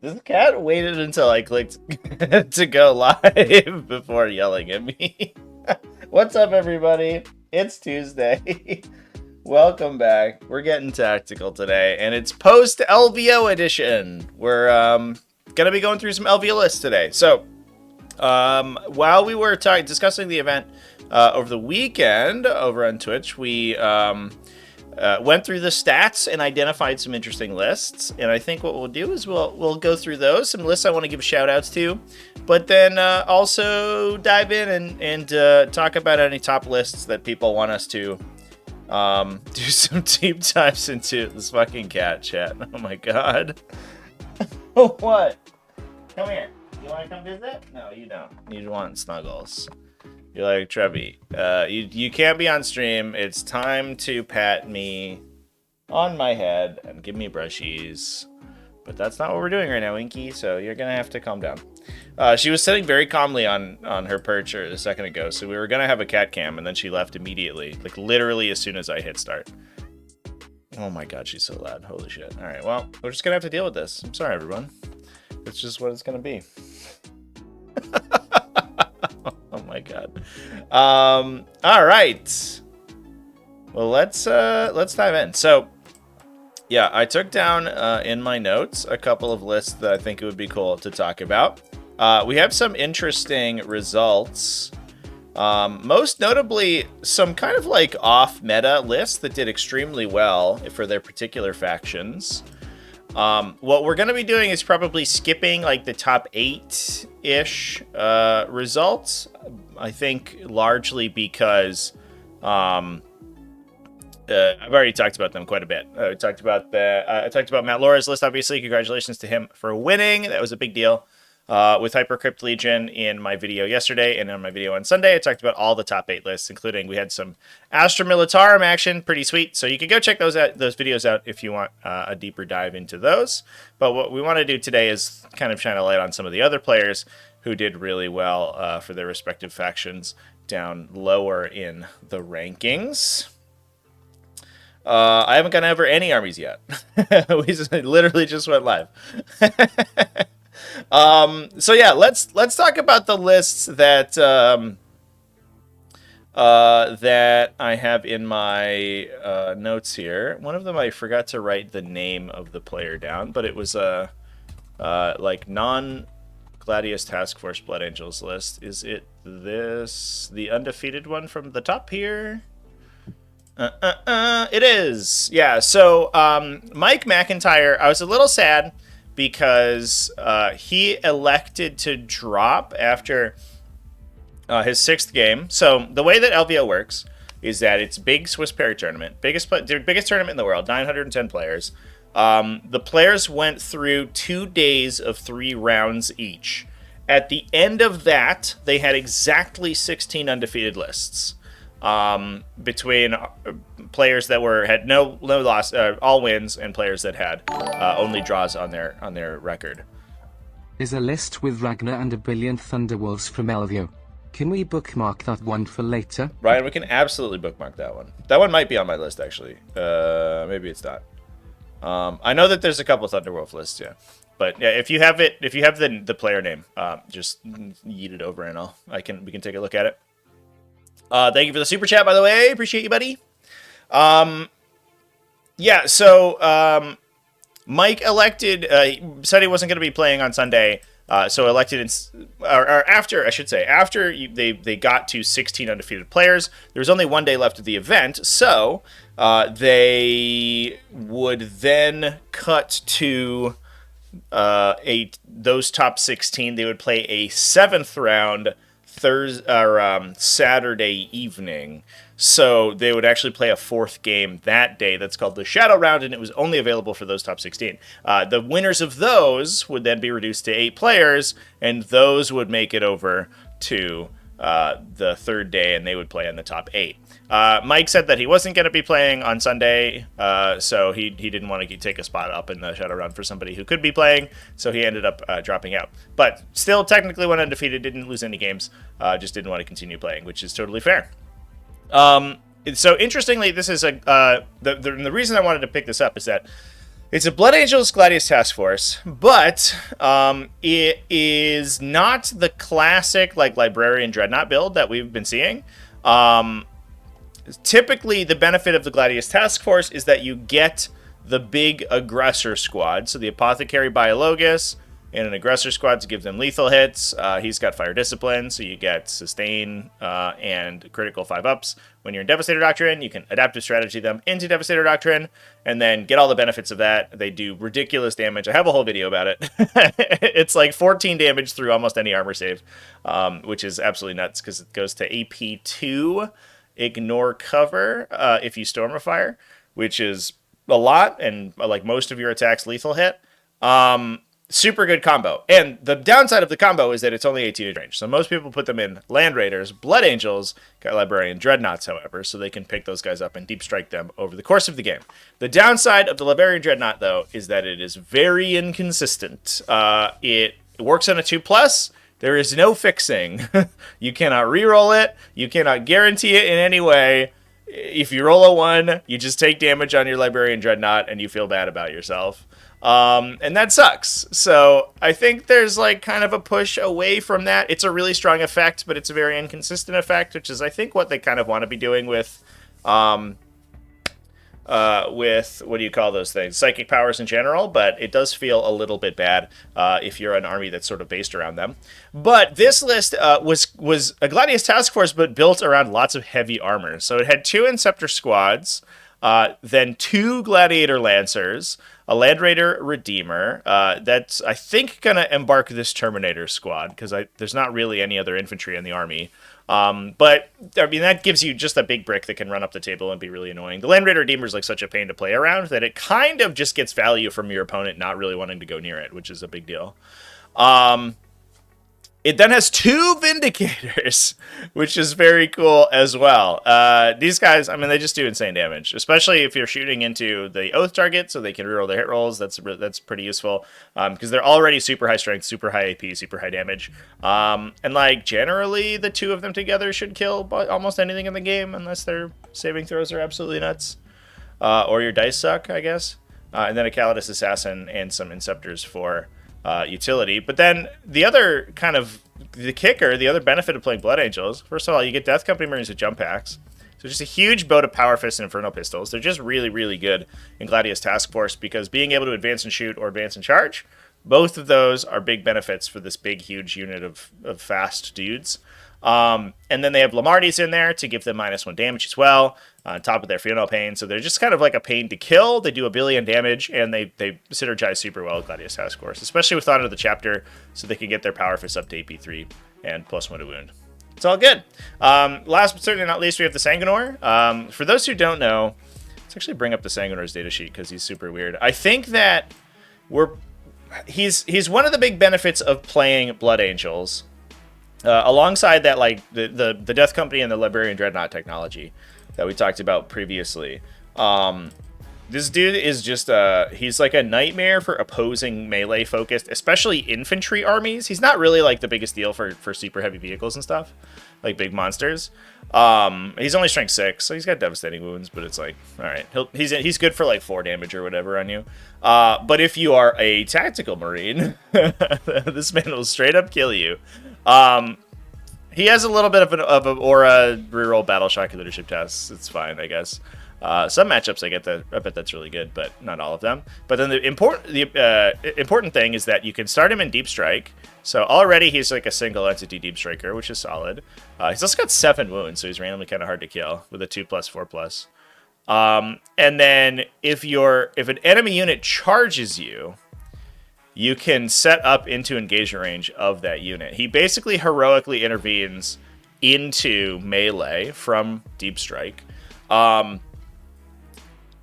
This cat waited until I clicked to go live before yelling at me. What's up, everybody? It's Tuesday. Welcome back. We're getting tactical today, and it's post LVO edition. We're gonna be going through some LVO lists today. So, while we were discussing the event over the weekend over on Twitch, we went through the stats and identified some interesting lists. And I think what we'll do is we'll go through those, some lists I want to give shout outs to, but then also dive in and talk about any top lists that people want us to do some deep dives into. This fucking cat chat. Oh my god. What? Come here. You want to come visit? No, you don't. You want snuggles. You're like, Trevi, you can't be on stream. It's time to pat me on my head and give me brushies. But that's not what we're doing right now, Winky, so you're going to have to calm down. She was sitting very calmly on her perch a second ago, so we were going to have a cat cam, and then she left immediately, like literally as soon as I hit start. Oh my god, she's so loud. Holy shit. All right, well, we're just going to have to deal with this. I'm sorry, everyone. It's just what it's going to be. Oh my god. All right. Well, let's dive in. So, yeah, I took down in my notes a couple of lists that I think it would be cool to talk about. We have some interesting results. Most notably, some kind of like off-meta lists that did extremely well for their particular factions. What we're going to be doing is probably skipping like the top 8-ish results. I think largely because I've already talked about them quite a bit. I talked about Matt Laura's list, obviously. Congratulations to him for winning. That was a big deal. With Hypercrypt Legion in my video yesterday and in my video on Sunday, I talked about all the top 8 lists, including we had some Astra Militarum action, pretty sweet. So you can go check those videos out if you want a deeper dive into those. But what we want to do today is kind of shine a light on some of the other players who did really well for their respective factions down lower in the rankings. I haven't gone over any armies yet. We literally just went live. So yeah, let's talk about the lists that that I have in my notes here. One of them I forgot to write the name of the player down, but it was a like non-Gladius Task Force Blood Angels list. Is it the undefeated one from the top here? It is. Yeah. So Mike McIntyre, I was a little sad because he elected to drop after his 6th game. So the way that LVO works is that it's big Swiss Perry tournament, biggest tournament in the world, 910 players. The players went through 2 days of 3 rounds each. At the end of that, they had exactly 16 undefeated lists. Between players that had no loss, all wins, and players that had only draws on their record. Is a list with Ragnar and a billion Thunderwolves from LVO. Can we bookmark that one for later? Ryan, we can absolutely bookmark that one. That one might be on my list actually. Maybe it's not. I know that there's a couple Thunderwolf lists, yeah. But yeah, if you have the player name, just yeet it over and we can take a look at it. Thank you for the super chat, by the way. Appreciate you, buddy. Yeah, so Mike elected, said he wasn't going to be playing on Sunday, so elected, after they got to 16 undefeated players, there was only 1 day left of the event, so they would then cut to those top 16. They would play a 7th round Saturday evening. So they would actually play a 4th game that day that's called the Shadow Round, and it was only available for those top 16. The winners of those would then be reduced to 8 players, and those would make it over to the 3rd day, and they would play in the top 8. Mike said that he wasn't going to be playing on Sunday, so he didn't want to take a spot up in the Shadow Round for somebody who could be playing, so he ended up dropping out. But still technically went undefeated, didn't lose any games, just didn't want to continue playing, which is totally fair. So interestingly, this is the reason I wanted to pick this up is that It's a Blood Angels Gladius task force, but it is not the classic like Librarian Dreadnought build that we've been seeing. Typically, the benefit of the Gladius task force is that you get the big aggressor squad. So the Apothecary Biologus in an aggressor squad to give them lethal hits. He's got Fire Discipline, so you get Sustain and critical 5-ups. When you're in Devastator Doctrine, you can Adaptive Strategy them into Devastator Doctrine, and then get all the benefits of that. They do ridiculous damage. I have a whole video about it. It's like 14 damage through almost any armor save, which is absolutely nuts, because it goes to AP2, Ignore Cover if you Storm of Fire, which is a lot, and like most of your attacks lethal hit. Super good combo. And the downside of the combo is that it's only 18 range. So most people put them in Land Raiders. Blood Angels got Librarian Dreadnoughts, however, so they can pick those guys up and deep strike them over the course of the game. The downside of the Librarian Dreadnought, though, is that it is very inconsistent. It works on a 2+. There is no fixing. You cannot reroll it. You cannot guarantee it in any way. If you roll a 1, you just take damage on your Librarian Dreadnought and you feel bad about yourself. And that sucks. So I think there's like kind of a push away from that. It's a really strong effect, but it's a very inconsistent effect, which is I think what they kind of want to be doing with what do you call those things? Psychic powers in general, but it does feel a little bit bad if you're an army that's sort of based around them. But this list was a Gladius task force, but built around lots of heavy armor. So it had 2 Inceptor squads, then 2 Gladiator Lancers, a Land Raider Redeemer. That's, I think, going to embark this Terminator squad, because there's not really any other infantry in the army. But, I mean, that gives you just a big brick that can run up the table and be really annoying. The Land Raider Redeemer is like such a pain to play around that it kind of just gets value from your opponent not really wanting to go near it, which is a big deal. It then has 2 Vindicators, which is very cool as well. These guys, I mean, they just do insane damage, especially if you're shooting into the Oath target, so they can reroll their hit rolls. That's pretty useful, because they're already super high strength, super high AP, super high damage. And, like, generally, the 2 of them together should kill almost anything in the game, unless their saving throws are absolutely nuts. Or your dice suck, I guess. And then a Calidus Assassin and some Inceptors for utility. But then the other kind of the kicker, the other benefit of playing Blood Angels, first of all, you get Death Company Marines with jump packs. So just a huge boat of Power Fists and Infernal Pistols. They're just really, really good in Gladius Task Force, because being able to advance and shoot or advance and charge, both of those are big benefits for this big, huge unit of fast dudes. And then they have Lamardis in there to give them -1 damage as well, on top of their Funeral Pain. So they're just kind of like a pain to kill. They do 1 billion damage, and they synergize super well with Gladius Task Force, especially with Honor of the Chapter, so they can get their Power Fist up to AP3 and +1 to wound. It's all good. Last but certainly not least, we have the Sanguinor. For those who don't know, let's actually bring up the Sanguinor's datasheet, because he's super weird. I think that he's one of the big benefits of playing Blood Angels. Alongside that, like the Death Company and the Librarian Dreadnought technology that we talked about previously. This dude is just he's like a nightmare for opposing melee focused, especially infantry armies. He's not really like the biggest deal for super heavy vehicles and stuff, like big monsters. He's only strength 6, so he's got devastating wounds, but it's like, all right, he's good for like 4 damage or whatever on you. But if you are a tactical marine, this man will straight up kill you. He has a little bit of an aura reroll battle shock leadership tests. It's fine, I guess. Some matchups I bet that's really good, but not all of them. But then the important thing is that you can start him in Deep Strike. So already he's like a single entity Deep Striker, which is solid. He's also got 7 wounds, so he's randomly kind of hard to kill with a 2+, 4+. And then if an enemy unit charges you, you can set up into engagement range of that unit. He basically heroically intervenes into melee from Deep Strike.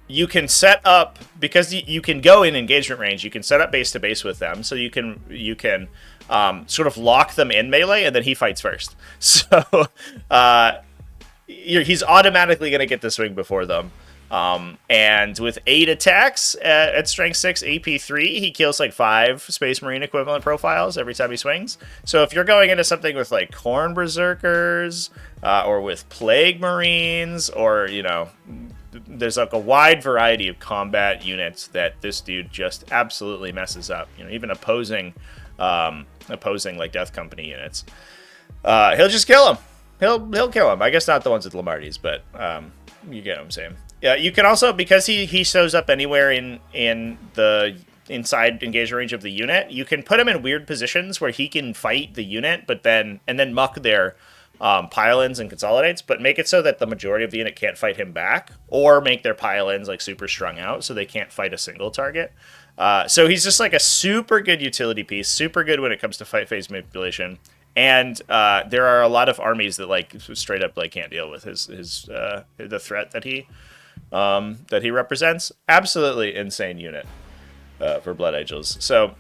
You can set up, because you can go in engagement range, you can set up base to base with them, so you can sort of lock them in melee, and then he fights first. So he's automatically going to get the swing before them. And with 8 attacks at strength 6 AP3, he kills like 5 Space Marine equivalent profiles every time he swings. So if you're going into something with like Khorne Berserkers, or with Plague Marines, or, you know, there's like a wide variety of combat units that this dude just absolutely messes up. You know, even opposing like Death Company units. He'll just kill him. He'll kill him. I guess not the ones with Lombardies, but you get what I'm saying. Yeah, you can also, because he shows up anywhere in the inside engagement range of the unit, you can put him in weird positions where he can fight the unit, but then muck their pile-ins and consolidates, but make it so that the majority of the unit can't fight him back, or make their pile-ins like super strung out so they can't fight a single target. So he's just like a super good utility piece, super good when it comes to fight phase manipulation. And there are a lot of armies that like straight up like can't deal with his the threat that he represents. Absolutely insane unit for Blood Angels. So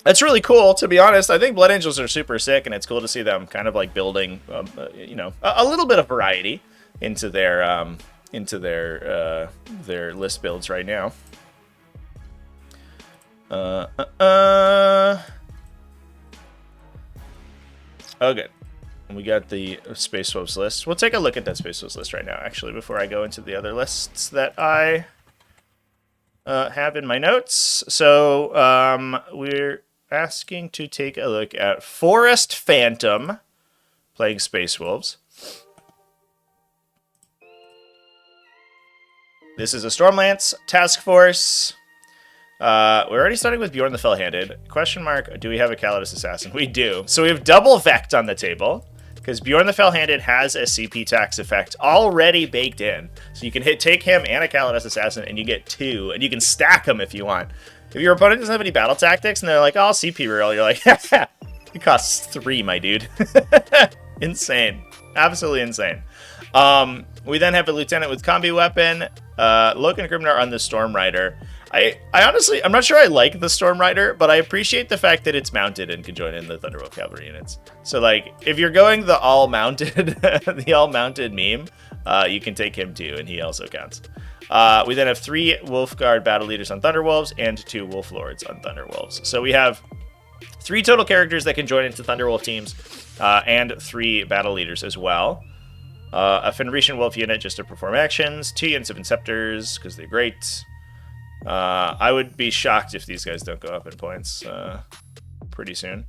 that's really cool, to be honest. I think Blood Angels are super sick, and it's cool to see them kind of like building, a little bit of variety into their list builds right now. Okay. We got the Space Wolves list. We'll take a look at that Space Wolves list right now, actually, before I go into the other lists that I have in my notes. So we're asking to take a look at Forest Phantom playing Space Wolves. This is a Stormlance task force. We're already starting with Bjorn the Fell-Handed. Question mark, do we have a Gladius Assassin? We do. So we have double Vect on the table, because Bjorn the Fell-Handed has a CP tax effect already baked in. So you can take him and a Gladius Assassin, and you get 2, and you can stack them if you want. If your opponent doesn't have any battle tactics, and they're like, oh, I'll CP roll, you're like, it costs 3, my dude. Insane. Absolutely insane. We then have a Lieutenant with Combi Weapon, Logan Grimnyr on the Storm Rider. I honestly, I'm not sure I like the Storm Rider, but I appreciate the fact that it's mounted and can join in the Thunderwolf Cavalry units. So, like, if you're going the all-mounted, the all-mounted meme, you can take him too, and he also counts. We then have 3 Wolfguard Battle Leaders on Thunderwolves and 2 Wolf Lords on Thunderwolves. So we have 3 total characters that can join into Thunderwolf teams, and 3 Battle Leaders as well. A Fenrician Wolf unit just to perform actions, 2 units of Inceptors, because they're great. I would be shocked if these guys don't go up in points pretty soon.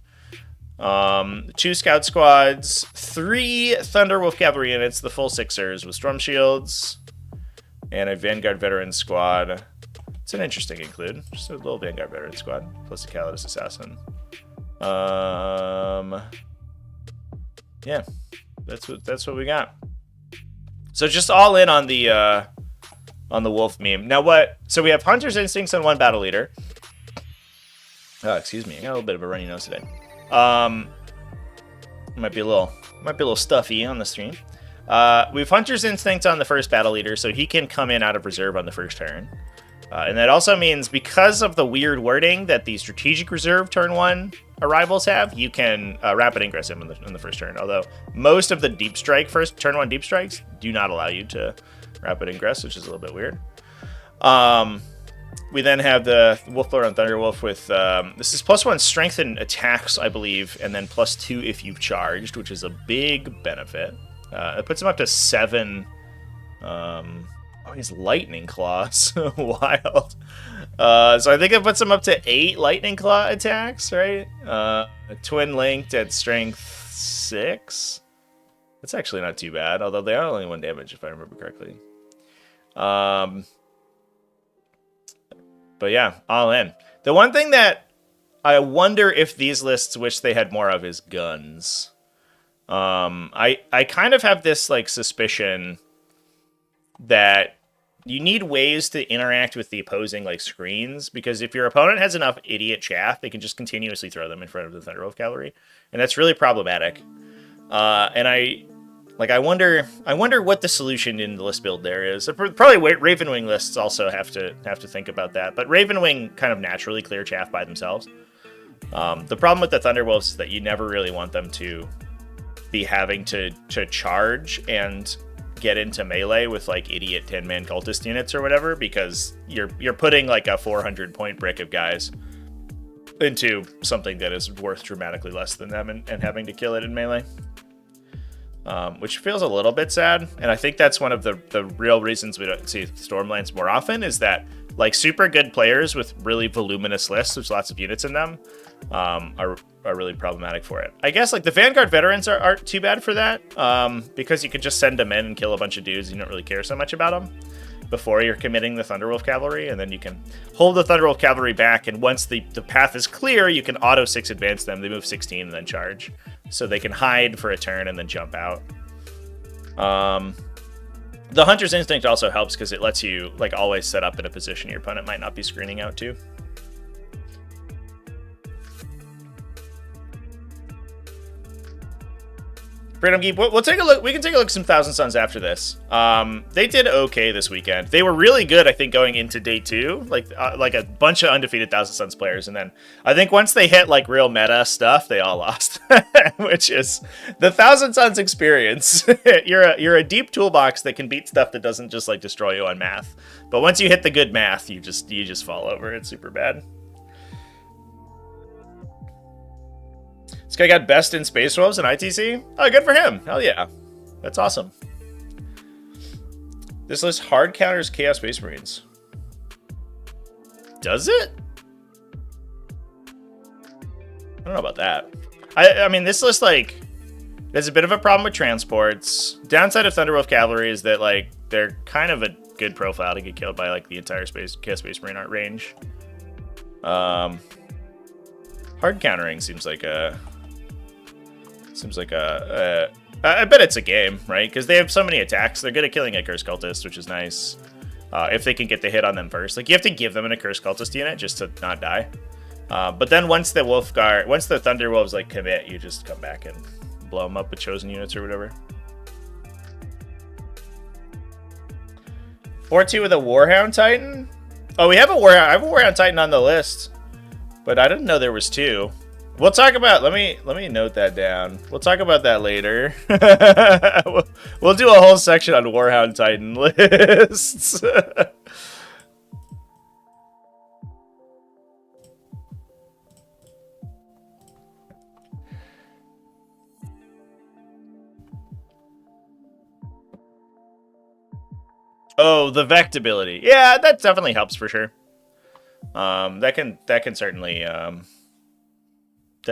2 Scout Squads, 3 Thunderwolf Cavalry units, the full Sixers with Storm Shields, and a Vanguard Veteran Squad. It's an interesting include. Just a little Vanguard Veteran Squad, plus a Gladius Assassin. Yeah, that's what we got. So just all in on the wolf meme. Now what? So we have Hunter's Instincts on 1 battle leader. Oh, excuse me. I got a little bit of a runny nose today. Might be a little stuffy on the stream. We have Hunter's Instinct on the first battle leader, so he can come in out of reserve on the first turn. And that also means, because of the weird wording that the strategic reserve turn 1 arrivals have, you can rapid ingress him in the first turn. Although most of the deep strike turn 1 deep strikes do not allow you to rapid ingress, which is a little bit weird. We then have the Wolf Lord on Thunderwolf with this is +1 strength and attacks, I believe, and then +2 if you've charged, which is a big benefit. It puts him up to 7. Oh, he's Lightning Claws. Wild. So I think it puts him up to 8 Lightning Claw attacks, right? Twin linked at strength 6. That's actually not too bad, although they are only 1 damage if I remember correctly. But yeah, all in. The one thing that I wonder if these lists wish they had more of is guns. I kind of have this like suspicion that you need ways to interact with the opposing like screens, because if your opponent has enough idiot chaff, they can just continuously throw them in front of the Thunderwolf Cavalry, and that's really problematic. And I wonder what the solution in the list build there is. Probably Ravenwing lists also have to think about that, but Ravenwing kind of naturally clear chaff by themselves. The problem with the Thunderwolves is that you never really want them to be having to charge and get into melee with like idiot 10-man cultist units or whatever, because you're putting like a 400 point brick of guys into something that is worth dramatically less than them and having to kill it in melee. which feels a little bit sad. And I think that's one of the real reasons we don't see Stormlands more often, is that like super good players with really voluminous lists, there's lots of units in them, are really problematic for it. I guess like the Vanguard veterans aren't too bad for that, because you can just send them in and kill a bunch of dudes. You don't really care so much about them before you're committing the Thunderwolf Cavalry, and then you can hold the Thunderwolf Cavalry back, and once the path is clear, you can auto 6 advance them. They move 16 and then charge. So they can hide for a turn and then jump out. The Hunter's Instinct also helps because it lets you like always set up in a position your opponent might not be screening out to. Freedom Geek, we'll take a look. We can take a look at some Thousand Suns after this. They did okay this weekend. They were really good, I think, going into day 2. Like a bunch of undefeated Thousand Suns players, and then I think once they hit like real meta stuff, they all lost. Which is the Thousand Suns experience. You're a deep toolbox that can beat stuff that doesn't just like destroy you on math. But once you hit the good math, you just fall over. It's super bad. This guy got best in Space Wolves and ITC? Oh, good for him. Hell yeah. That's awesome. This list hard counters Chaos Space Marines. Does it? I don't know about that. I mean, this list, like, there's a bit of a problem with transports. Downside of Thunderwolf Cavalry is that, like, they're kind of a good profile to get killed by, like, the entire Chaos Space Marine art range. Hard countering seems like a... I bet it's a game, right? Because they have so many attacks. They're good at killing a Curse Cultist, which is nice. If they can get the hit on them first. Like, you have to give them a Curse Cultist unit just to not die. But then once the Thunderwolves, like, commit, you just come back and blow them up with chosen units or whatever. 4-2 with a Warhound Titan? Oh, I have a Warhound Titan on the list. But I didn't know there was 2. We'll talk about, let me note that down. We'll talk about that later. We'll do a whole section on Warhound Titan lists. Oh, the Vect ability. Yeah, that definitely helps for sure. That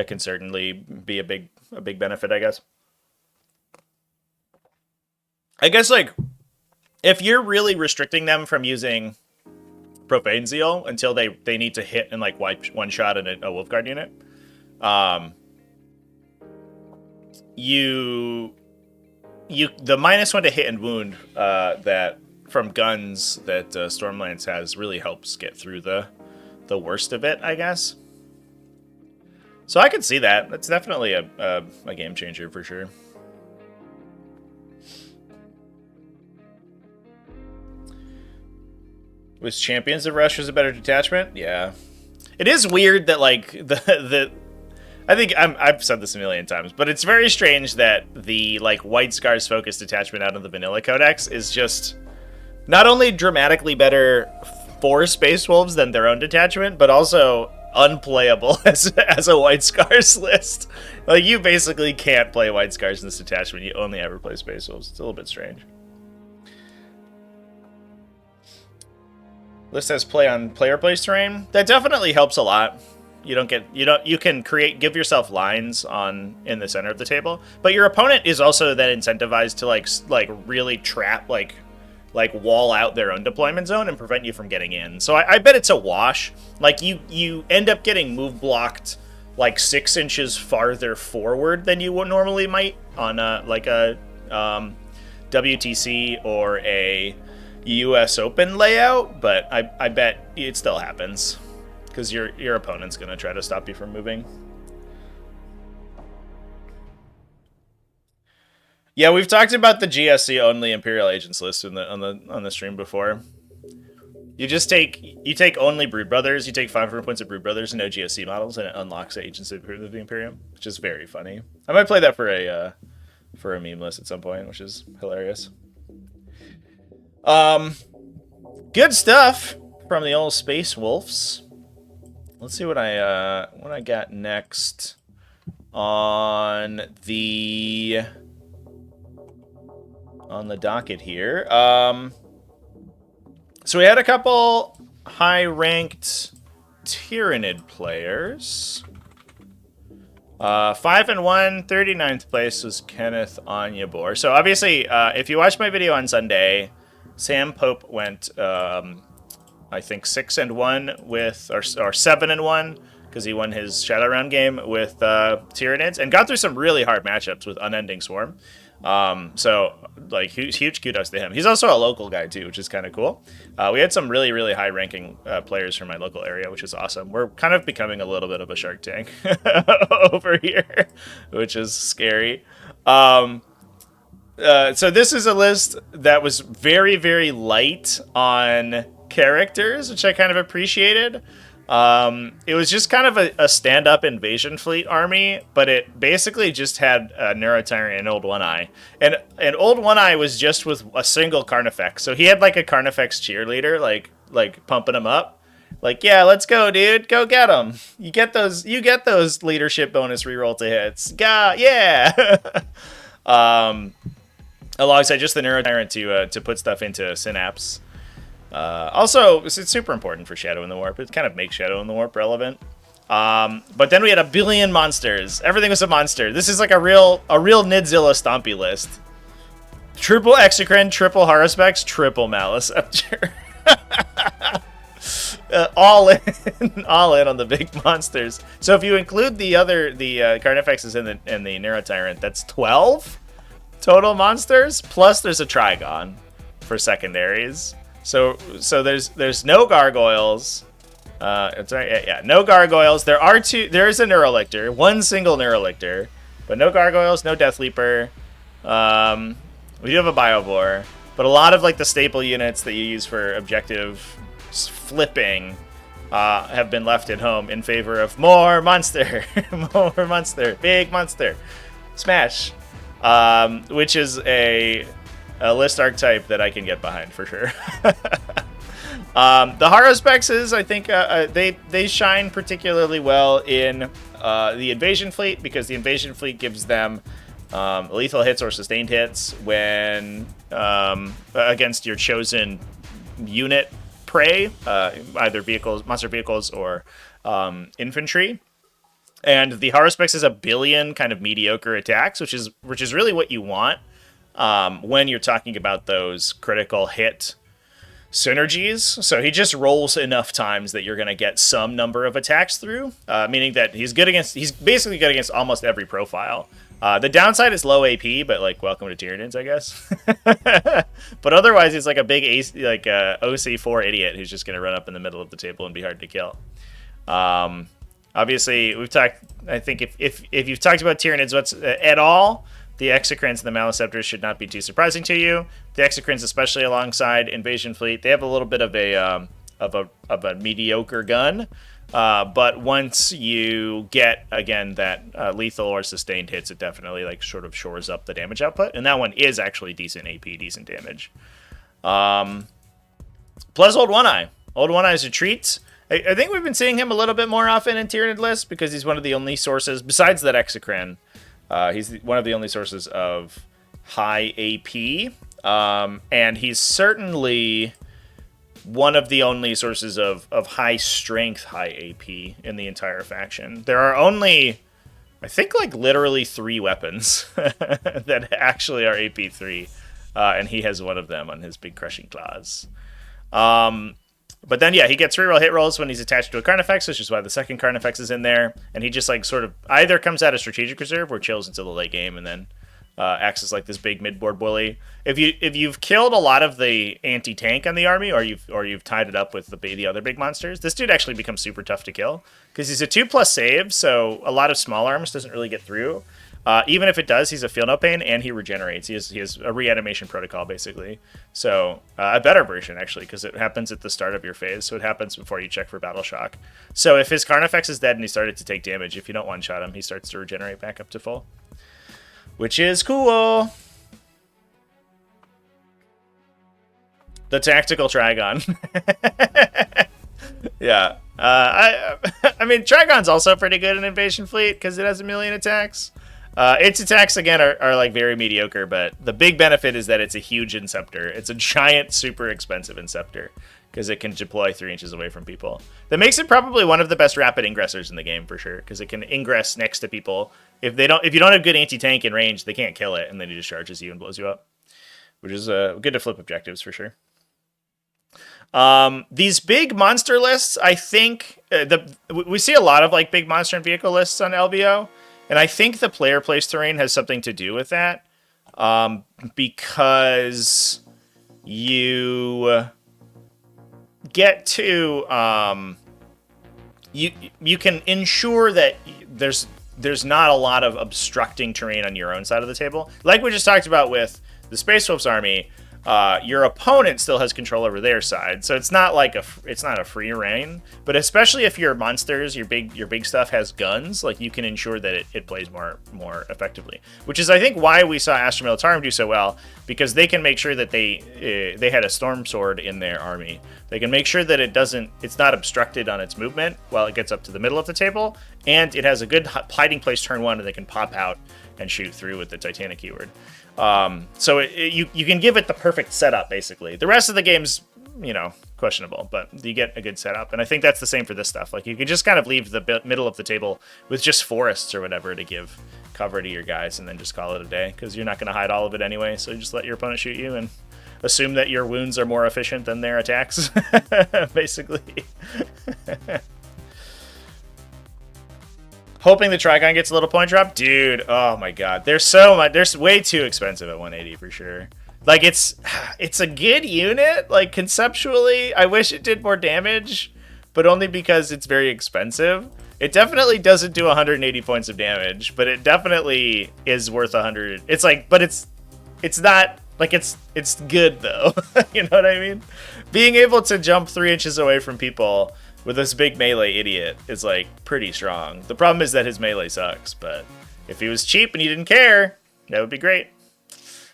can certainly be a big benefit, I guess. I guess, like, if you're really restricting them from using Profane Zeal until they need to hit and like wipe one shot in a Wolfguard unit, the -1 to hit and wound that from guns that Stormlands has really helps get through the worst of it, I guess. So I can see that. That's definitely a game changer for sure. Was Champions of Rush a better detachment? Yeah. It is weird that like I think I've said this a million times, but it's very strange that the like White Scars focused detachment out of the Vanilla Codex is just not only dramatically better for Space Wolves than their own detachment, but also unplayable as a White Scars list. Like, you basically can't play White Scars in this detachment. You only ever play Space Wolves. It's a little bit strange. List has play on player place terrain. That definitely helps a lot. You can give yourself lines in the center of the table, but your opponent is also then incentivized to like really trap like wall out their own deployment zone and prevent you from getting in. So I bet it's a wash. Like, you end up getting move blocked like 6 inches farther forward than you would normally might on a WTC or a US Open layout, but I bet it still happens because your opponent's gonna try to stop you from moving. Yeah, we've talked about the GSC only Imperial Agents list on the stream before. You take only Brood Brothers, you take 500 points of Brood Brothers and no GSC models, and it unlocks Agents of the Imperium, which is very funny. I might play that for a meme list at some point, which is hilarious. Good stuff from the old Space Wolves. Let's see what I got next on the on the docket here. So we had a couple high-ranked Tyranid players. 5-1, 39th place was Kenneth Anyabor. So obviously, if you watched my video on Sunday, Sam Pope went, I think 6-1 with, or 7-1, because he won his Shadow Round game with Tyranids, and got through some really hard matchups with Unending Swarm. So, like, huge kudos to him. He's also a local guy, too, which is kind of cool. We had some really, really high-ranking players from my local area, which is awesome. We're kind of becoming a little bit of a Shark Tank over here, which is scary. So this is a list that was very, very light on characters, which I kind of appreciated. It was just kind of a stand-up invasion fleet army, but it basically just had a Neurotyrant and Old One Eye. And Old One Eye was just with a single Carnifex. So he had like a Carnifex cheerleader, like pumping him up. Like, yeah, let's go, dude. Go get him. You get those leadership bonus reroll to hits. Yeah. Alongside just the Neurotyrant to put stuff into Synapse. Also, it's super important for Shadow in the Warp. It kind of makes Shadow in the Warp relevant. But then we had a billion monsters. Everything was a monster. This is like a real Nidzilla Stompy list. Triple Exocrine, triple Haruspex, triple Maleceptor. All in on the big monsters. So if you include the Carnifexes and the Neurotyrant, that's 12 total monsters. Plus there's a Trigon for secondaries. So there's no gargoyles. It's right, yeah, no gargoyles. There is a Neurolictor, one single Neurolictor, but no gargoyles, no Death Leaper. We do have a Biovore, but a lot of like the staple units that you use for objective flipping have been left at home in favor of more monster, more monster, big monster, smash, which is a list archetype that I can get behind for sure. The Haruspexes, I think they shine particularly well in the Invasion Fleet, because the Invasion Fleet gives them lethal hits or sustained hits when against your chosen unit prey, either monster vehicles or infantry. And the Haruspex is a billion kind of mediocre attacks, which is really what you want. When you're talking about those critical hit synergies. So he just rolls enough times that you're going to get some number of attacks through, meaning that he's basically good against almost every profile. The downside is low AP, but like, welcome to Tyranids, I guess. But otherwise, he's like a big OC4 idiot who's just going to run up in the middle of the table and be hard to kill. Obviously, we've talked, I think if you've talked about Tyranids at all, the Exocrines and the Maleceptors should not be too surprising to you. The Exocrines, especially alongside Invasion Fleet, they have a little bit of a mediocre gun. But once you get, again, that lethal or sustained hits, it definitely like sort of shores up the damage output. And that one is actually decent AP, decent damage. Plus Old One Eye. Old One Eye is a treat. I think we've been seeing him a little bit more often in Tyranid lists because he's one of the only sources, besides that Exocrine, he's one of the only sources of high AP. And he's certainly one of the only sources of high strength, high AP in the entire faction. There are only, I think, like literally 3 weapons that actually are AP 3. And he has one of them on his big crushing claws. But then, yeah, he gets reroll hit rolls when he's attached to a Carnifex, which is why the second Carnifex is in there. And he just like sort of either comes out of strategic reserve or chills until the late game and then acts as like this big mid-board bully. If you've killed a lot of the anti-tank on the army, or you've tied it up with the other big monsters, this dude actually becomes super tough to kill because he's a 2+ save, so a lot of small arms doesn't really get through. Even if it does, he's a feel no pain and he regenerates. He has a reanimation protocol basically. So a better version actually, because it happens at the start of your phase, so it happens before you check for battle shock. So if his Carnifex is dead and he started to take damage, if you don't one-shot him, he starts to regenerate back up to full, which is cool. The Tactical Trigon. Yeah. I mean, Trigon's also pretty good in Invasion Fleet because it has 1 million attacks. Its attacks, again, are like very mediocre, but the big benefit is that it's a huge Inceptor. It's a giant, super expensive Inceptor, because it can deploy 3 inches away from people. That makes it probably one of the best rapid ingressors in the game, for sure, because it can ingress next to people. If you don't have good anti-tank in range, they can't kill it, and then it just charges you and blows you up, which is good to flip objectives, for sure. These big monster lists, I think, we see a lot of like big monster and vehicle lists on LVO, and I think the player place terrain has something to do with that, because you get to you can ensure that there's not a lot of obstructing terrain on your own side of the table, like we just talked about with the Space Wolves army. Your opponent still has control over their side, so it's not like it's not a free reign. But especially if your monsters, your big stuff has guns, like you can ensure that it plays more effectively. Which is, I think, why we saw Astra Militarum do so well, because they can make sure that they had a storm sword in their army. They can make sure that it's not obstructed on its movement while it gets up to the middle of the table, and it has a good hiding place turn 1, and they can pop out and shoot through with the Titanic keyword. So you can give it the perfect setup, basically. The rest of the game's, questionable, but you get a good setup. And I think that's the same for this stuff. Like, you can just kind of leave the middle of the table with just forests or whatever to give cover to your guys, and then just call it a day, because you're not going to hide all of it anyway. So just let your opponent shoot you and assume that your wounds are more efficient than their attacks, basically. Hoping the Trigon gets a little point drop. Dude, oh my god. They're way too expensive at 180 for sure. Like, it's a good unit, like, conceptually. I wish it did more damage, but only because it's very expensive. It definitely doesn't do 180 points of damage, but it definitely is worth 100. It's like, but it's not, like, it's good, though. You know what I mean? Being able to jump 3 inches away from people with this big melee idiot is, like, pretty strong. The problem is that his melee sucks, but if he was cheap and you didn't care, that would be great.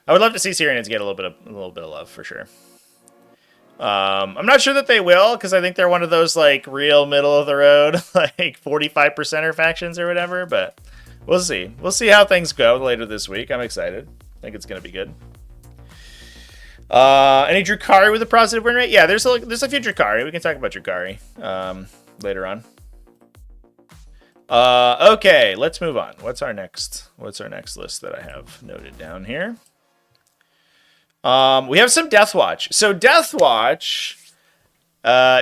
I would love to see Tyranids get a little bit of love, for sure. I'm not sure that they will, because I think they're one of those, like, real middle of the road, like 45%er factions or whatever, but we'll see. We'll see how things go later this week. I'm excited. I think it's going to be good. Any Drukhari with a positive win rate? Yeah, there's a few Drukhari. We can talk about Drukhari later on. Okay, let's move on. What's our next list that I have noted down here? We have some Deathwatch. So Deathwatch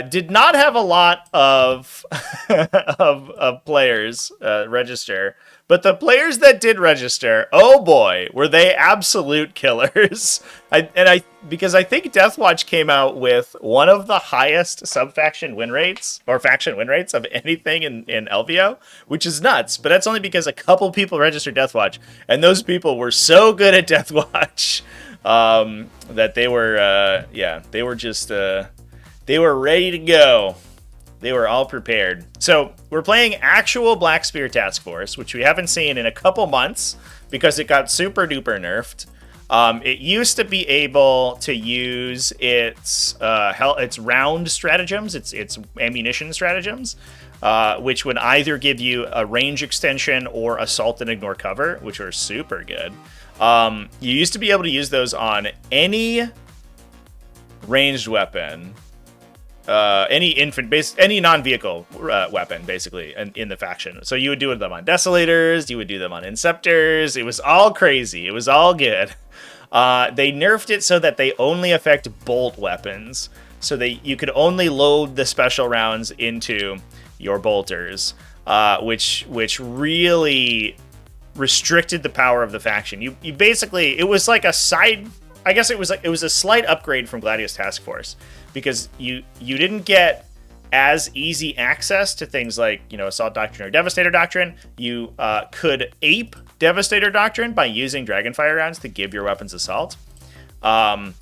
did not have a lot of of players register, but the players that did register, oh boy, were they absolute killers. Because I think Deathwatch came out with one of the highest sub-faction win rates, or faction win rates, of anything in LVO, which is nuts. But that's only because a couple people registered Deathwatch, and those people were so good at Deathwatch that they were, they were just, they were ready to go. They were all prepared. So we're playing actual Black Spear Task Force, which we haven't seen in a couple months because it got super duper nerfed. It used to be able to use its round stratagems, its ammunition stratagems, which would either give you a range extension or assault and ignore cover, which are super good. You used to be able to use those on any ranged weapon. Any non-vehicle weapon, basically, in the faction. So you would do them on Desolators, you would do them on Inceptors. It was all crazy. It was all good. They nerfed it so that they only affect bolt weapons. So you could only load the special rounds into your bolters, which really restricted the power of the faction. You basically, it was like a side. I guess it was a slight upgrade from Gladius Task Force, because you didn't get as easy access to things like, Assault Doctrine or Devastator Doctrine. You could ape Devastator Doctrine by using Dragonfire rounds to give your weapons assault. And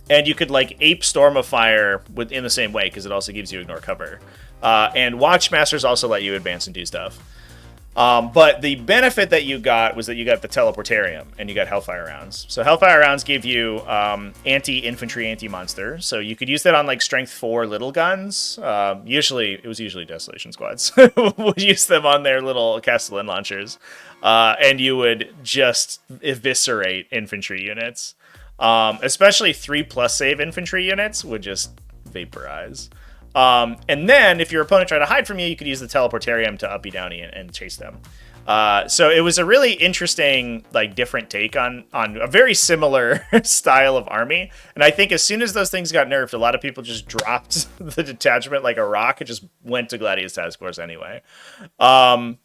you could ape Storm of Fire in the same way, because it also gives you ignore cover. And Watchmasters also let you advance and do stuff. But the benefit that you got was that you got the teleportarium and you got Hellfire rounds. So Hellfire rounds give you anti-infantry, anti-monster. So you could use that on like Strength 4 little guns. It was usually Desolation squads would use them on their little Castellan launchers, and you would just eviscerate infantry units. Especially 3+ save infantry units would just vaporize. And then if your opponent tried to hide from you, you could use the teleportarium to uppy downy and chase them. So it was a really interesting, like, different take on a very similar style of army. And I think as soon as those things got nerfed, a lot of people just dropped the detachment like a rock and just went to Gladius Task Force anyway. But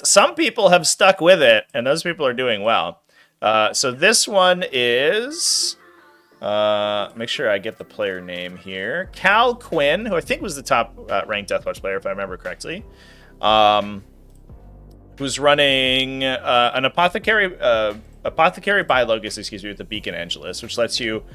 some people have stuck with it, and those people are doing well. So this one is... make sure I get the player name here. Cal Quinn, who I think was the top ranked Deathwatch player, if I remember correctly. Who's running an apothecary biologus, with the Beacon Angelus, which lets you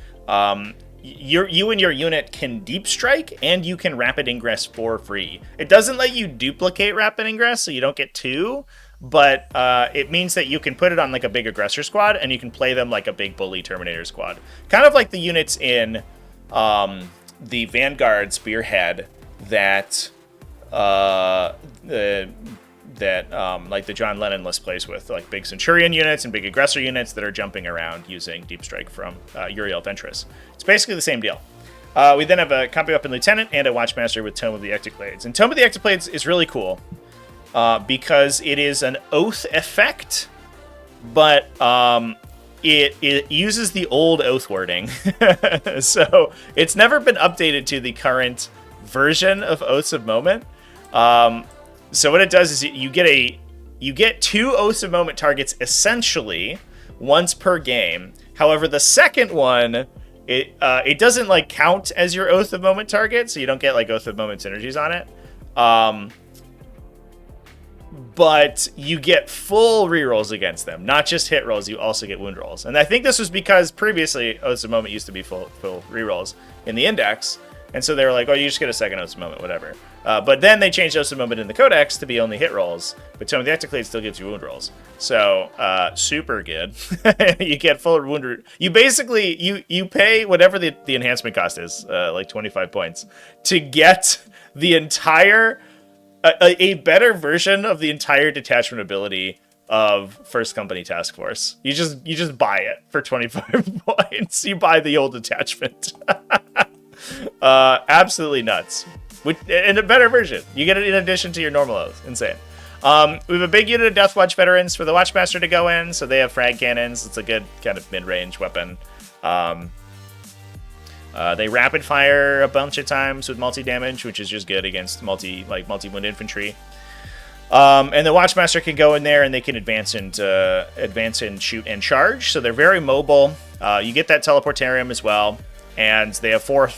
you and your unit can deep strike and you can rapid ingress for free. It doesn't let you duplicate rapid ingress, so you don't get 2. But it means that you can put it on like a big aggressor squad, and you can play them like a big bully Terminator squad. Kind of like the units in the Vanguard Spearhead that like the John Lennon list plays with, like big Centurion units and big aggressor units that are jumping around using Deep Strike from Uriel Ventress. It's basically the same deal. We then have a Combat Weapon Lieutenant and a Watchmaster with Tome of the Ectoclades. And Tome of the Ectoclades is really cool. Because it is an oath effect, but it uses the old oath wording. So it's never been updated to the current version of Oaths of Moment. So what it does is you get 2 Oaths of Moment targets essentially once per game. However, the second one, it doesn't like count as your Oath of Moment target, so you don't get like Oath of Moment synergies on it. But you get full rerolls against them, not just hit rolls. You also get wound rolls, and I think this was because previously Oaths of Moment used to be full rerolls in the index, and so they were like, "Oh, you just get a second Oaths of Moment, whatever." But then they changed Oaths of Moment in the Codex to be only hit rolls, but Tome of the Ectoclades still gives you wound rolls, so super good. You get full wound. You basically you pay whatever the enhancement cost is, like 25 points, to get the entire. A better version of the entire detachment ability of First Company Task Force. You just buy it for 25 points. You buy the old detachment. Absolutely nuts. In a better version. You get it in addition to your normal oath. Insane. We have a big unit of Deathwatch veterans for the Watchmaster to go in, so they have frag cannons. It's a good kind of mid-range weapon. They rapid fire a bunch of times with multi-damage, which is just good against multi-wound infantry. And the Watchmaster can go in there and they can advance and shoot and charge. So they're very mobile. You get that teleportarium as well. And they have 4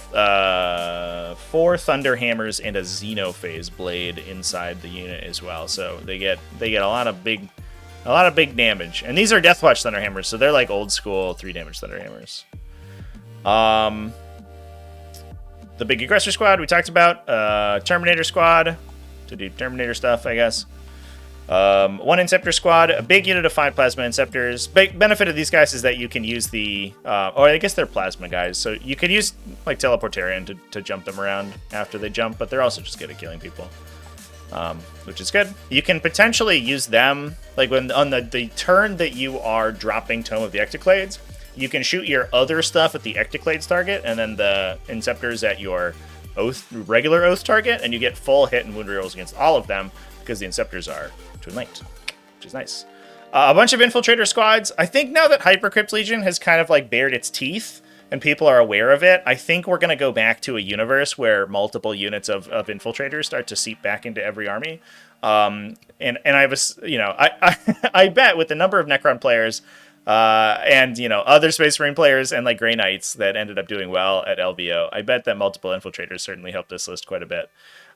thunder hammers and a Xenophase blade inside the unit as well. So they get a lot of big damage. And these are Deathwatch thunder hammers, so they're like old school 3 damage thunder hammers. The big aggressor squad we talked about, Terminator squad to do Terminator stuff, I guess. 1 Inceptor squad, a big unit of 5 plasma Inceptors. Big benefit of these guys is that you can use the, or I guess they're plasma guys, so you can use like teleportarian to jump them around after they jump, but they're also just good at killing people, which is good. You can potentially use them like when on the turn that you are dropping Tome of the Ectoclades. You can shoot your other stuff at the Ectoclades target, and then the Inceptors at your regular Oath target, and you get full hit and wound rerolls against all of them because the Inceptors are twin linked, which is nice. A bunch of Infiltrator squads. I think now that Hypercrypt Legion has kind of like bared its teeth and people are aware of it, I think we're going to go back to a universe where multiple units of Infiltrators start to seep back into every army. And I was, I bet with the number of Necron players. And other Space Marine players and like Grey Knights that ended up doing well at LVO. I bet that multiple Infiltrators certainly helped this list quite a bit.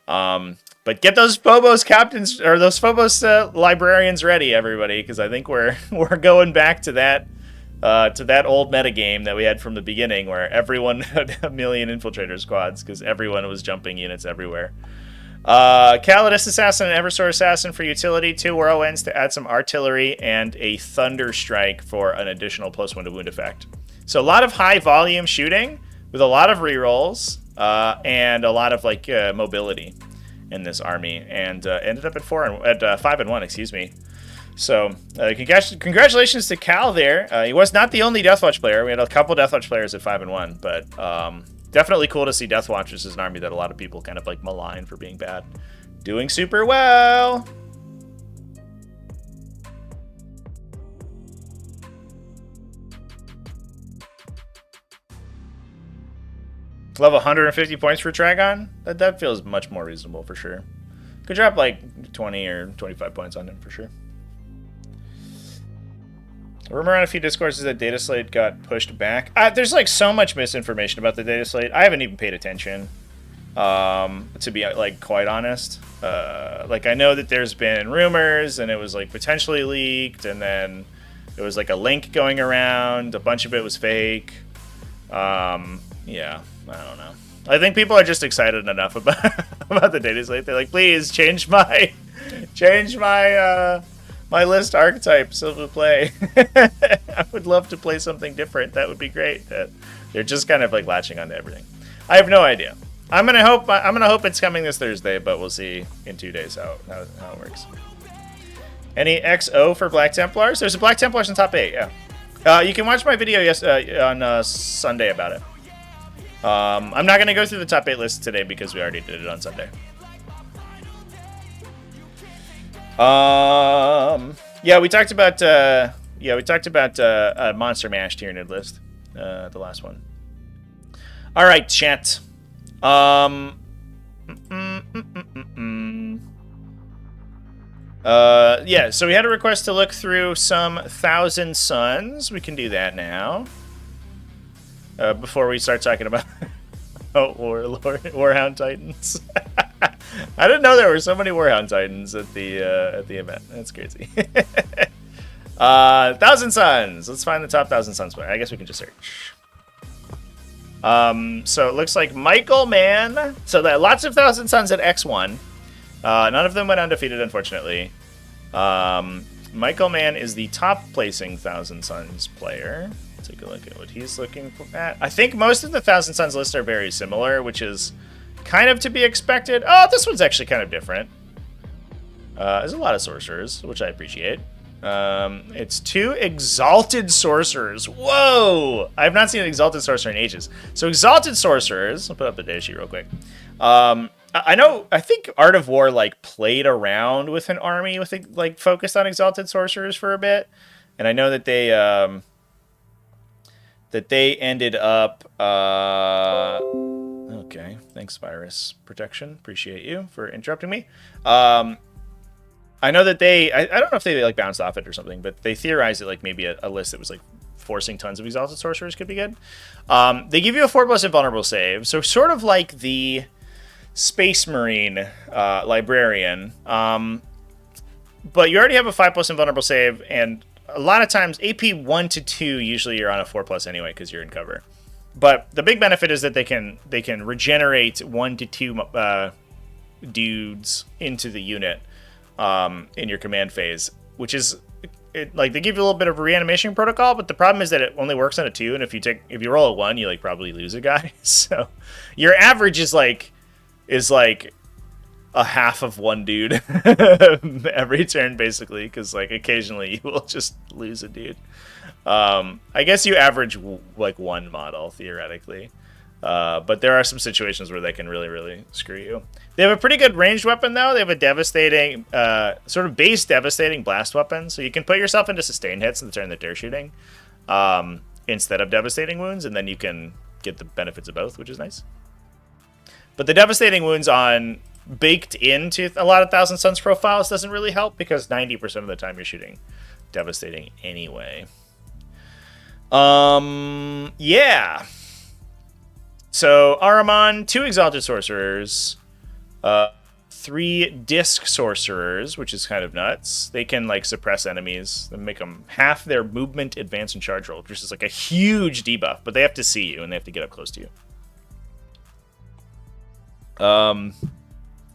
But get those Phobos captains or those Phobos librarians ready, everybody, because I think we're going back to that old meta game that we had from the beginning, where everyone had a million Infiltrator squads because everyone was jumping units everywhere. Calidus Assassin and Eversword Assassin for utility, 2 Whirlwinds to add some artillery, and a Thunder Strike for an additional +1 to wound effect. So a lot of high volume shooting with a lot of rerolls and a lot of like mobility in this army, and ended up at 5-1, excuse me. So congratulations to Cal there. He was not the only Deathwatch player. We had a couple Deathwatch players at 5-1, but definitely cool to see Deathwatch as an army that a lot of people kind of like malign for being bad. Doing super well. Level 150 points for Dragon? That feels much more reasonable for sure. Could drop like 20 or 25 points on him for sure. Rumor on a few discourses that data slate got pushed back. There's like so much misinformation about the data slate. I haven't even paid attention, to be like quite honest. Like I know that there's been rumors and it was like potentially leaked, and then there was like a link going around. A bunch of it was fake. Yeah, I don't know. I think people are just excited enough about about the data slate. They're like, please change my my list archetype, so we'll play. I would love to play something different. That would be great. They're just kind of like latching onto everything. I have no idea. I'm gonna hope it's coming this Thursday, but we'll see in 2 days how it works. Any XO for Black Templars? There's a Black Templars in top 8. Yeah. You can watch my video on Sunday about it. I'm not gonna go through the top 8 list today because we already did it on Sunday. Yeah, we talked about Monster Mash Tyranid list, the last one. All right, chat. Yeah, so we had a request to look through some Thousand Suns. We can do that now. Before we start talking about Warhound Titans. I didn't know there were so many Warhound Titans at the event. That's crazy. Thousand Suns. Let's find the top Thousand Suns player. I guess we can just search. So it looks like Michael Mann. So that lots of Thousand Suns at X1. None of them went undefeated, unfortunately. Michael Mann is the top placing Thousand Suns player. Take a look at what he's looking for. I think most of the Thousand Suns lists are very similar, which is kind of to be expected. Oh, this one's actually kind of different. There's a lot of sorcerers, which I appreciate. It's 2 exalted sorcerers. Whoa! I've not seen an exalted sorcerer in ages. So exalted sorcerers. I'll put up the data sheet real quick. I think Art of War like played around with an army with like focused on exalted sorcerers for a bit, and I know that they ended up. Okay, thanks, Virus Protection. Appreciate you for interrupting me. I know that I don't know if they like bounced off it or something, but they theorized that like maybe a list that was like forcing tons of exalted sorcerers could be good. They give you a 4+ invulnerable save, so sort of like the Space Marine librarian, but you already have a 5+ invulnerable save, and a lot of times AP 1 to 2 usually you're on a 4+ anyway because you're in cover. But the big benefit is that they can regenerate 1 to 2 dudes into the unit in your command phase, which is like they give you a little bit of a reanimation protocol, but the problem is that it only works on a 2, and if you roll a 1, you like probably lose a guy. So your average is like a half of 1 dude every turn basically, because like occasionally you will just lose a dude. I guess you average like 1 model theoretically, but there are some situations where they can really, really screw you. They have a pretty good ranged weapon though. They have a devastating, sort of base devastating blast weapon, so you can put yourself into sustain hits in the turn that they're shooting, instead of devastating wounds, and then you can get the benefits of both, which is nice. But the devastating wounds baked into a lot of Thousand Suns profiles doesn't really help, because 90% of the time you're shooting devastating anyway. Yeah. So Ahriman, 2 exalted sorcerers, 3 disc sorcerers, which is kind of nuts. They can like suppress enemies and make them half their movement, advance, and charge roll, which is like a huge debuff. But they have to see you and they have to get up close to you.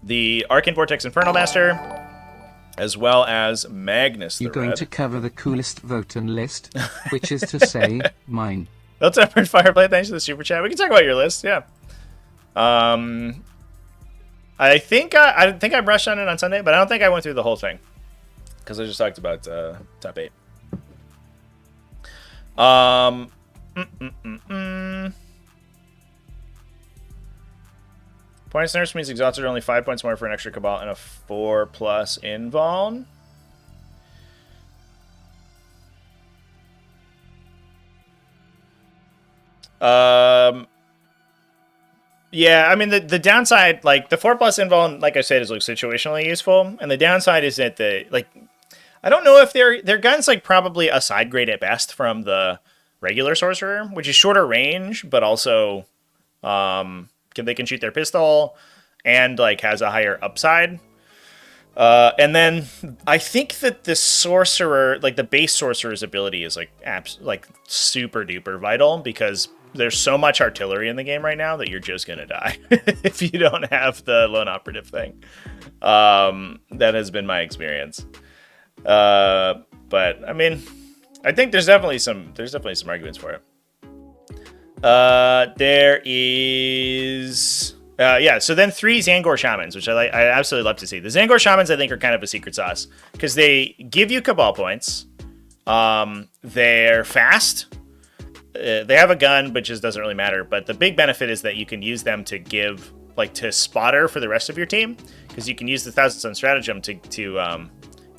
the Arcane Vortex Infernal Master, as well as Magnus the You're going Red. to cover the coolest Votann list, which is to say, mine. That's Upward Fireblade. Thanks for the super chat. We can talk about your list, yeah. I think I brushed on it on Sunday, but I don't think I went through the whole thing because I just talked about top 8. Points nurse means exhausted are only 5 points more for an extra Cabal and a 4+ invuln. Yeah, I mean the downside, like the 4+ invuln, like I said, is like situationally useful, and the downside is that I don't know if their guns like probably a side grade at best from the regular sorcerer, which is shorter range, but also they can shoot their pistol and like has a higher upside. And then I think that the sorcerer, like the base sorcerer's ability, is like super duper vital because there's so much artillery in the game right now that you're just gonna die if you don't have the lone operative thing. That has been my experience. But I mean, I think there's definitely some arguments for it. There is so then 3 Zangor Shamans, which I absolutely love to see. The Zangor Shamans I think are kind of a secret sauce because they give you Cabal points. They're fast. They have a gun, but just doesn't really matter. But the big benefit is that you can use them to give, like, to spotter for the rest of your team, because you can use the Thousand Sun stratagem to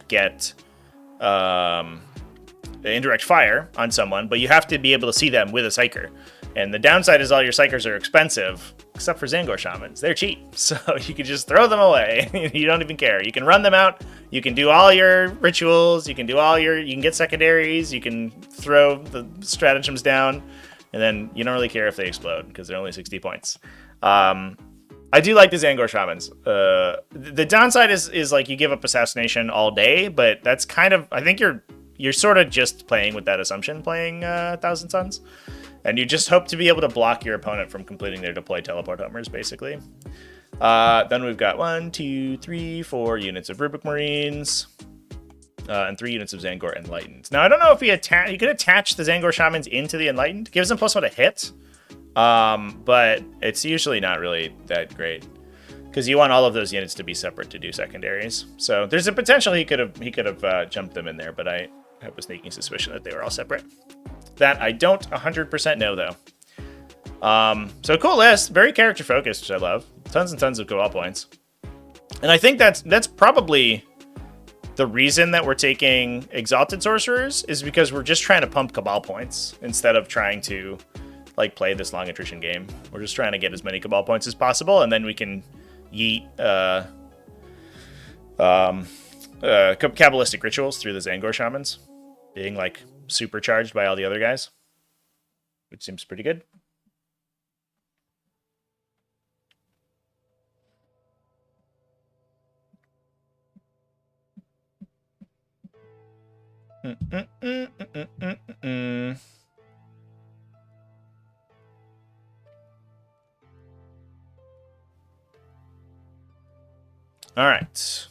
get indirect fire on someone, but you have to be able to see them with a Psyker. And the downside is all your Psykers are expensive, except for Zangor Shamans. They're cheap, so you can just throw them away. You don't even care. You can run them out. You can do all your rituals. You can get secondaries. You can throw the stratagems down, and then you don't really care if they explode because they're only 60 points. I do like the Zangor Shamans. The downside is like you give up assassination all day, but that's kind of, I think you're sort of just playing with that assumption, playing Thousand Suns. And you just hope to be able to block your opponent from completing their deploy teleport homers, basically. Then we've got 1, 2, 3, 4 units of Rubric Marines. And 3 units of Zangor Enlightened. Now, I don't know if you could attach the Zangor Shamans into the Enlightened. It gives them +1 to hit. But it's usually not really that great. Because you want all of those units to be separate to do secondaries. So there's a potential he could have jumped them in there, but I have a sneaking suspicion that they were all separate. That I don't 100% know, though. So cool list. Very character focused, which I love. Tons and tons of Cabal points. And I think that's probably the reason that we're taking Exalted Sorcerers is because we're just trying to pump Cabal points instead of trying to like play this long attrition game. We're just trying to get as many Cabal points as possible, and then we can yeet Kabbalistic rituals through the Zangor Shamans, being like supercharged by all the other guys, which seems pretty good. All right.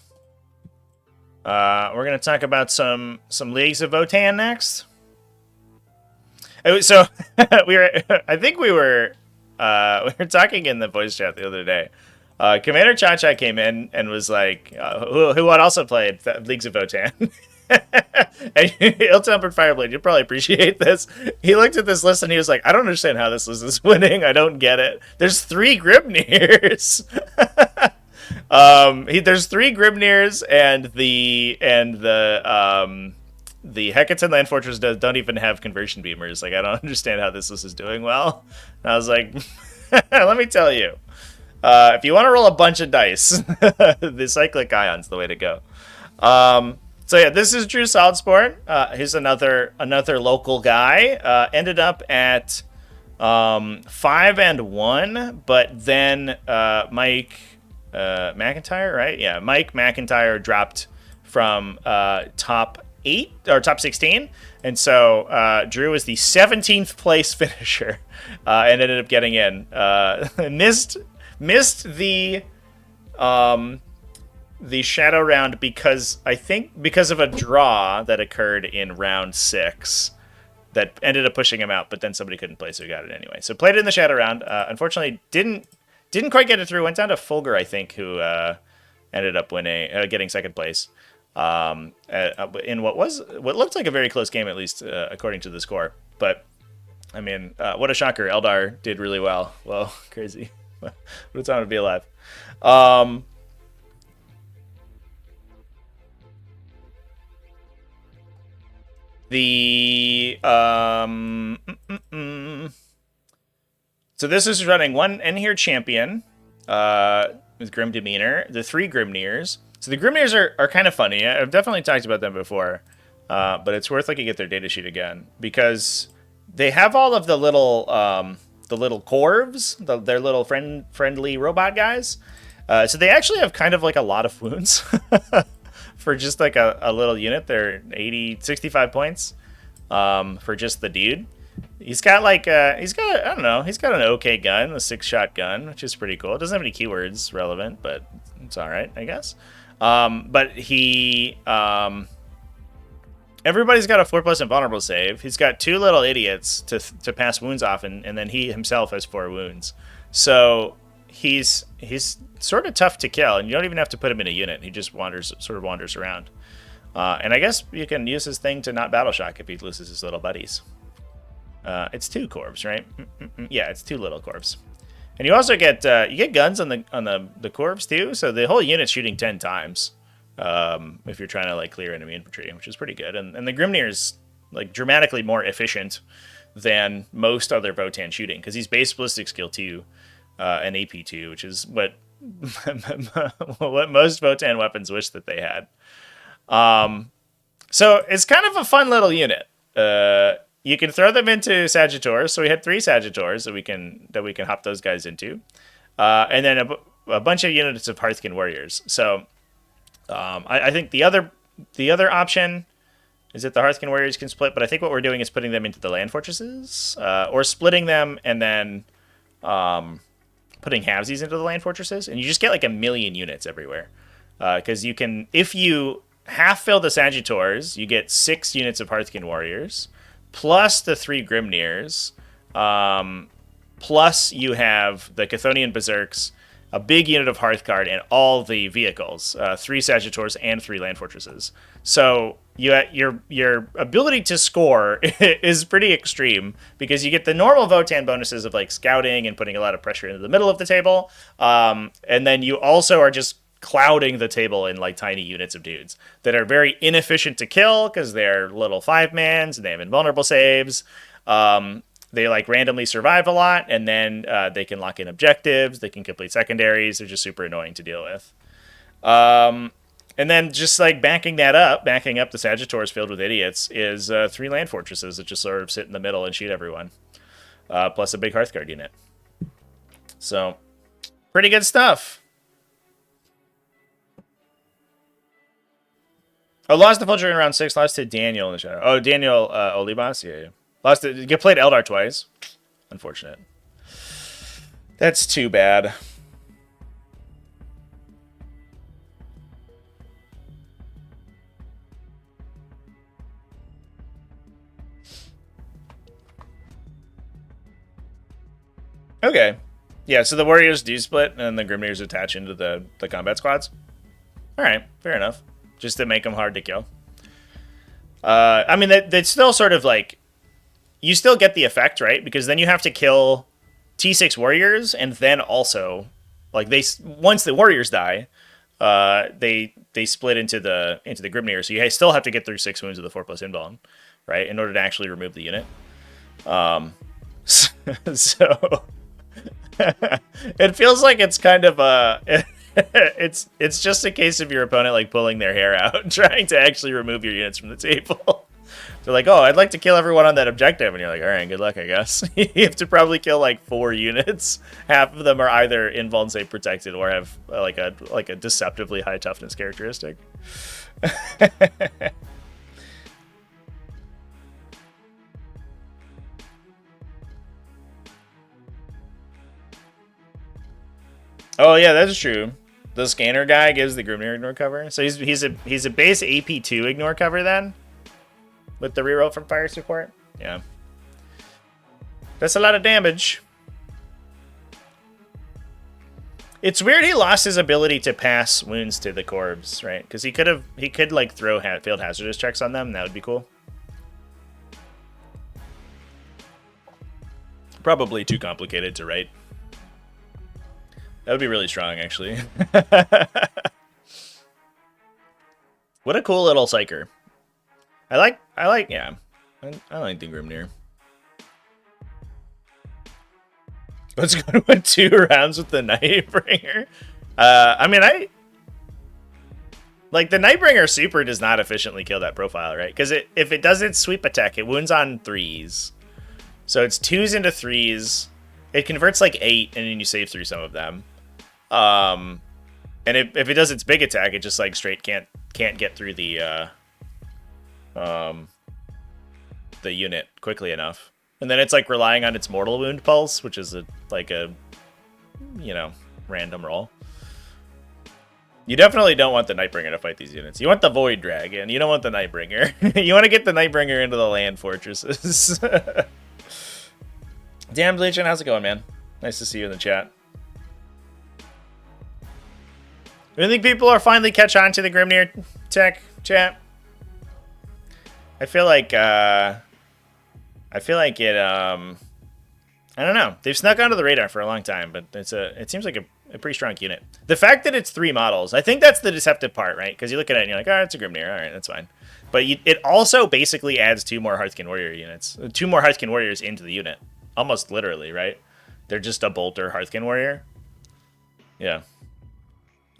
We're gonna talk about some Leagues of Votann next. So we were talking in the voice chat the other day. Commander Cha-Cha came in and was like, who had also played Leagues of Votann. And Ill-Tempered Fireblade, you'll probably appreciate this. He looked at this list and he was like, I don't understand how this list is winning. I don't get it. There's 3 Grimnyrs. There's 3 Grimnyrs, and the Hecatan Land Fortress don't even have conversion beamers. Like, I don't understand how this list is doing well. And I was like, let me tell you, if you want to roll a bunch of dice, the Cyclic Ion's the way to go. So yeah, this is Drew Solidsport. He's another local guy. Ended up at 5-1, but then Mike McIntyre, right? Yeah, Mike McIntyre dropped from top 8 or top 16, and so Drew was the 17th place finisher and ended up getting in. Missed the the shadow round because I think because of a draw that occurred in round 6 that ended up pushing him out, but then somebody couldn't play, so he got it anyway. So played it in the shadow round. Unfortunately, didn't quite get it through. Went down to Fulgur, I think, who ended up winning, getting second place in what looked like a very close game, at least according to the score. But I mean, what a shocker! Eldar did really well. Well, crazy. What a time to be alive. So this is running one Enhir champion with Grim Demeanor, the 3 Grimnyrs. So the Grimnyrs are kind of funny. I've definitely talked about them before, but it's worth looking at their datasheet again because they have all of the little corvs, their little friendly robot guys. So they actually have kind of like a lot of wounds for just like a little unit. They're 65 points for just the dude. He's got like he's got an okay gun, a 6-shot gun, which is pretty cool. It doesn't have any keywords relevant, but it's all right, I guess. But he everybody's got a 4+ invulnerable save. He's got 2 little idiots to pass wounds off, and then he himself has 4 wounds. So he's sort of tough to kill, and you don't even have to put him in a unit. He just sort of wanders around. And I guess you can use his thing to not battle shock if he loses his little buddies. It's 2 corvs, right? Yeah, it's 2 little corvs. And you also get guns on the corvs too, so the whole unit's shooting 10 times if you're trying to like clear enemy infantry, which is pretty good. And the Grimnyr's like dramatically more efficient than most other Votann shooting because he's base ballistic skill 2 and AP 2, which is what what most Votann weapons wish that they had. So it's kind of a fun little unit. You can throw them into Sagitors. So we had 3 Sagitors that we can hop those guys into, and then a bunch of units of Hearthkin warriors. So I think the other option is that the Hearthkin warriors can split, but I think what we're doing is putting them into the land fortresses, or splitting them and then putting halvesies into the land fortresses, and you just get like 1 million units everywhere. Because you can, if you half fill the Sagittors, you get 6 units of Hearthkin warriors, plus the 3 Grimnyrs, plus you have the Chthonian Berserks, a big unit of Hearthguard, and all the vehicles, 3 Sagittors and 3 land fortresses. So your ability to score is pretty extreme because you get the normal Votann bonuses of like scouting and putting a lot of pressure into the middle of the table, and then you also are just clouding the table in like tiny units of dudes that are very inefficient to kill because they're little 5-mans and they have invulnerable saves. They like randomly survive a lot, and then they can lock in objectives. They can complete secondaries. They're just super annoying to deal with. And then just like backing up the Sagittors filled with idiots is 3 land fortresses that just sort of sit in the middle and shoot everyone, plus a big Hearthguard unit. So pretty good stuff. Oh, lost the Fulgur in round 6. Lost to Daniel in the shadow. Oh, Daniel Olibas? Yeah. Lost to, you played Eldar twice. Unfortunate. That's too bad. Okay. Yeah, so the Warriors do split, and the Grimnyrs attach into the combat squads. Alright, fair enough. Just to make them hard to kill. I mean, that's still sort of like... You still get the effect, right? Because then you have to kill T6 Warriors, and then also... Like, once the Warriors die, they split into the Grimnyr, so you still have to get through 6 wounds with the 4+ invuln, right? In order to actually remove the unit. So... it feels like it's kind of a... it's just a case of your opponent like pulling their hair out and trying to actually remove your units from the table. They're like, oh, I'd like to kill everyone on that objective, and you're like, all right, good luck, I guess. You have to probably kill like 4 units. Half of them are either invuln save protected or have like a deceptively high toughness characteristic. Oh yeah, that's true. The scanner guy gives the Grimnyr ignore cover. So he's a base AP2 ignore cover then? With the reroll from fire support? Yeah. That's a lot of damage. It's weird he lost his ability to pass wounds to the corpse, right? Because he could like throw failed hazardous checks on them. And that would be cool. Probably too complicated to write. That would be really strong, actually. What a cool little psyker. I like, yeah. I like the Grimnyr. Let's go to 2 rounds with the Nightbringer. I mean, like, the Nightbringer super does not efficiently kill that profile, right? Because if it does its sweep attack, it wounds on 3s. So it's 2s into 3s. It converts like 8, and then you save through some of them. And if it does its big attack, it just like straight can't get through the unit quickly enough. And then it's like relying on its mortal wound pulse, which is like a random roll. You definitely don't want the Nightbringer to fight these units. You want the Void Dragon. You don't want the Nightbringer. You want to get the Nightbringer into the land fortresses. Damn, Legion, how's it going, man? Nice to see you in the chat. Do you think people are finally catch on to the Grimnyr tech, chat? I feel like it, I don't know. They've snuck onto the radar for a long time, but it seems like a pretty strong unit. The fact that it's 3 models, I think that's the deceptive part, right? Because you look at it and you're like, oh, it's a Grimnyr. All right, that's fine. But it also basically adds 2 more Hearthkin Warrior units. 2 more Hearthkin Warriors into the unit. Almost literally, right? They're just a bolter Hearthkin Warrior. Yeah.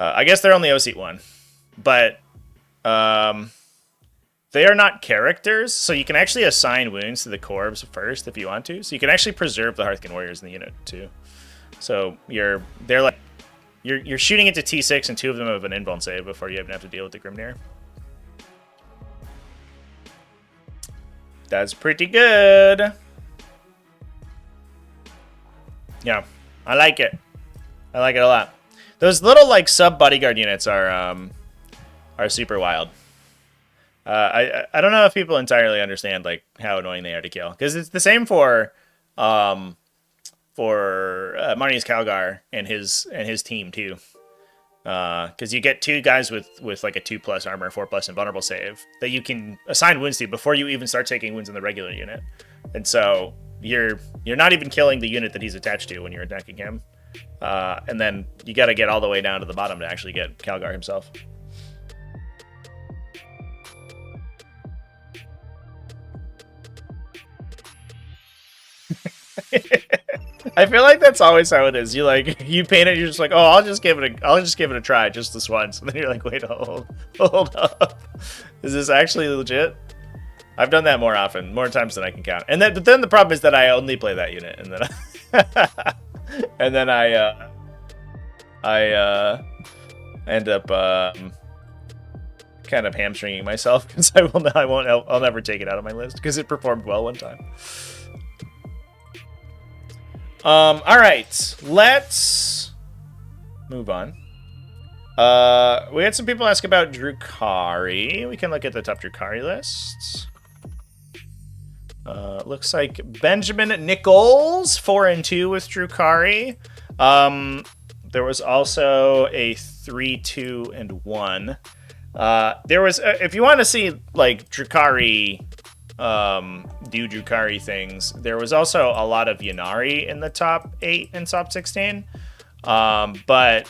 I guess they're only OC 1. But they are not characters, so you can actually assign wounds to the corpse first if you want to. So you can actually preserve the Hearthkin Warriors in the unit too. So you're shooting into T6 and 2 of them have an invuln save before you even have to deal with the Grimnyr. That's pretty good. Yeah, I like it. I like it a lot. Those little like sub bodyguard units are super wild. I don't know if people entirely understand like how annoying they are to kill, because it's the same for Marnius Calgar and his team too. Because you get 2 guys with like a 2+ armor, 4+ invulnerable save that you can assign wounds to before you even start taking wounds in the regular unit, and so you're not even killing the unit that he's attached to when you're attacking him, and then you got to get all the way down to the bottom to actually get Calgar himself. I feel like that's always how it is. You paint it, you're just like, oh, I'll just give it a try just this once, and then you're like, wait, hold up, is this actually legit? I've done that more times than I can count. But then the problem is that I only play that unit, and then I end up kind of hamstringing myself because I'll never take it out of my list because it performed well one time. All right, let's move on. We had some people ask about Drukhari. We can look at the top Drukhari lists. Looks like Benjamin Nichols 4-2 with Drukhari. There was also a 3-2-1. There was if you want to see like Drukhari do Drukhari things, there was also a lot of Ynnari in the top 8 and top 16, but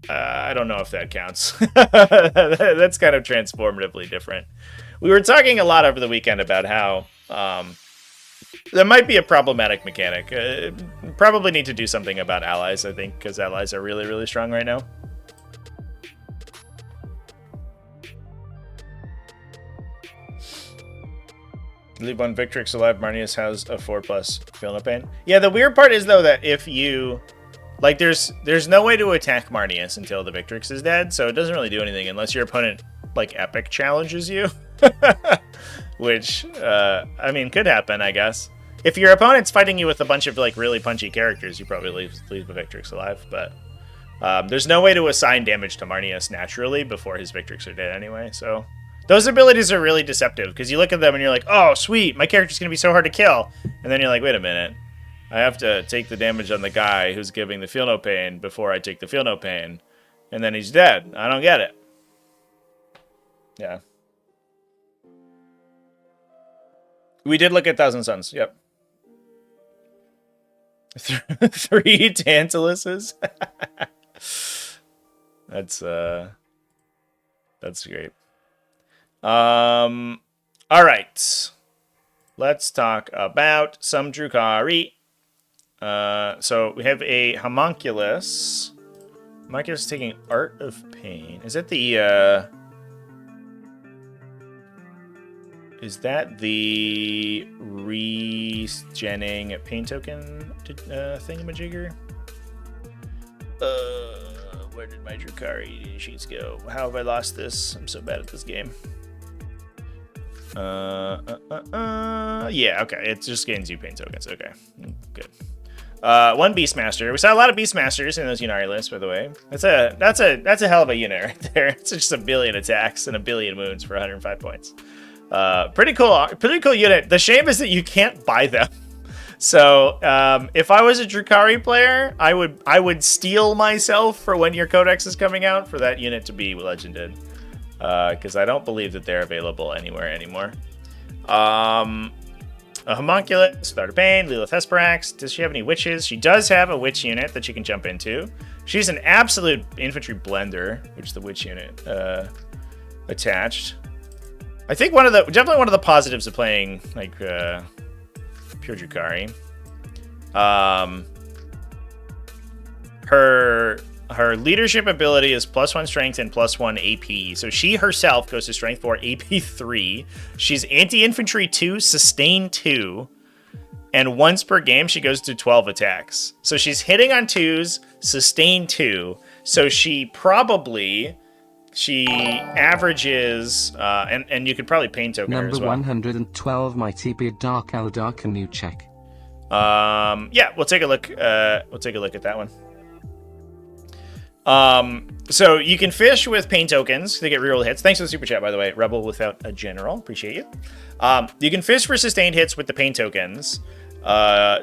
I don't know if that counts. That's kind of transformatively different. We were talking a lot over the weekend about how that might be a problematic mechanic. Probably need to do something about allies, I think, because allies are really, really strong right now. Leave one Victrix alive. Marnius has a 4+ Feel No Pain. Yeah, the weird part is though that if you like, there's no way to attack Marnius until the Victrix is dead, so it doesn't really do anything unless your opponent like epic challenges you, which I mean could happen, I guess. If your opponent's fighting you with a bunch of like really punchy characters, you probably leave the Victrix alive, but There's no way to assign damage to Marnius naturally before his Victrix are dead anyway, so... Those abilities are really deceptive, because you look at them and you're like, oh, sweet, my character's going to be so hard to kill. And then you're like, wait a minute. I have to take the damage on the guy who's giving the feel no pain before I take the feel no pain. And then he's dead. I don't get it. Yeah. We did look at Thousand Suns, yep. 3 Tantaluses? That's great. All right. Let's talk about some Drukhari. So we have a homunculus. Homunculus is taking Art of Pain. Is that the regenning pain token thingamajigger? Where did my Drukhari sheets go? How have I lost this? I'm so bad at this game. Yeah, okay. It just gains you pain tokens. Okay, good. 1 Beastmaster. We saw a lot of Beastmasters in those Unari lists, by the way. That's a hell of a unit right there. It's just a billion attacks and a billion wounds for 105 points. Pretty cool unit. The shame is that you can't buy them. So if I was a Drukhari player, I would steal myself for when your Codex is coming out for that unit to be legended. Because I don't believe that they're available anywhere anymore. A Homunculus, Art of Pain, Lilith Hesperax. Does she have any witches? She does have a witch unit that she can jump into. She's an absolute infantry blender, which is the witch unit attached. I think definitely one of the positives of playing like pure Drukhari. Her leadership ability is +1 strength and +1 AP. So she herself goes to strength 4, AP 3. She's anti-infantry 2, sustain 2. And once per game, she goes to 12 attacks. So she's hitting on 2s, sustain 2. So she averages, and you could probably pain token her as well. Number 112 might be a Dark Eldar. Can you check? Yeah, we'll take a look. We'll take a look at that one. So you can fish with pain tokens to get reroll hits. Thanks for the super chat, by the way. Rebel without a general. Appreciate you. You can fish for sustained hits with the pain tokens.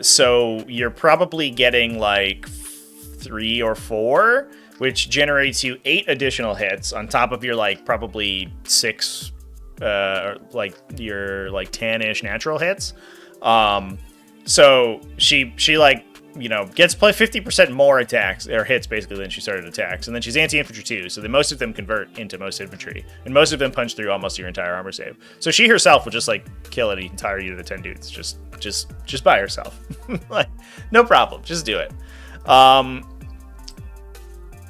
So you're probably getting like 3 or 4, which generates you 8 additional hits on top of your like probably 6, like your like 10-ish natural hits. So she like, you know, gets play 50% more attacks or hits basically than she started attacks, and then she's anti-infantry too, so most of them convert into most infantry, and most of them punch through almost your entire armor save. So she herself will just like kill an entire unit of 10 dudes just by herself. Like, no problem, just do it.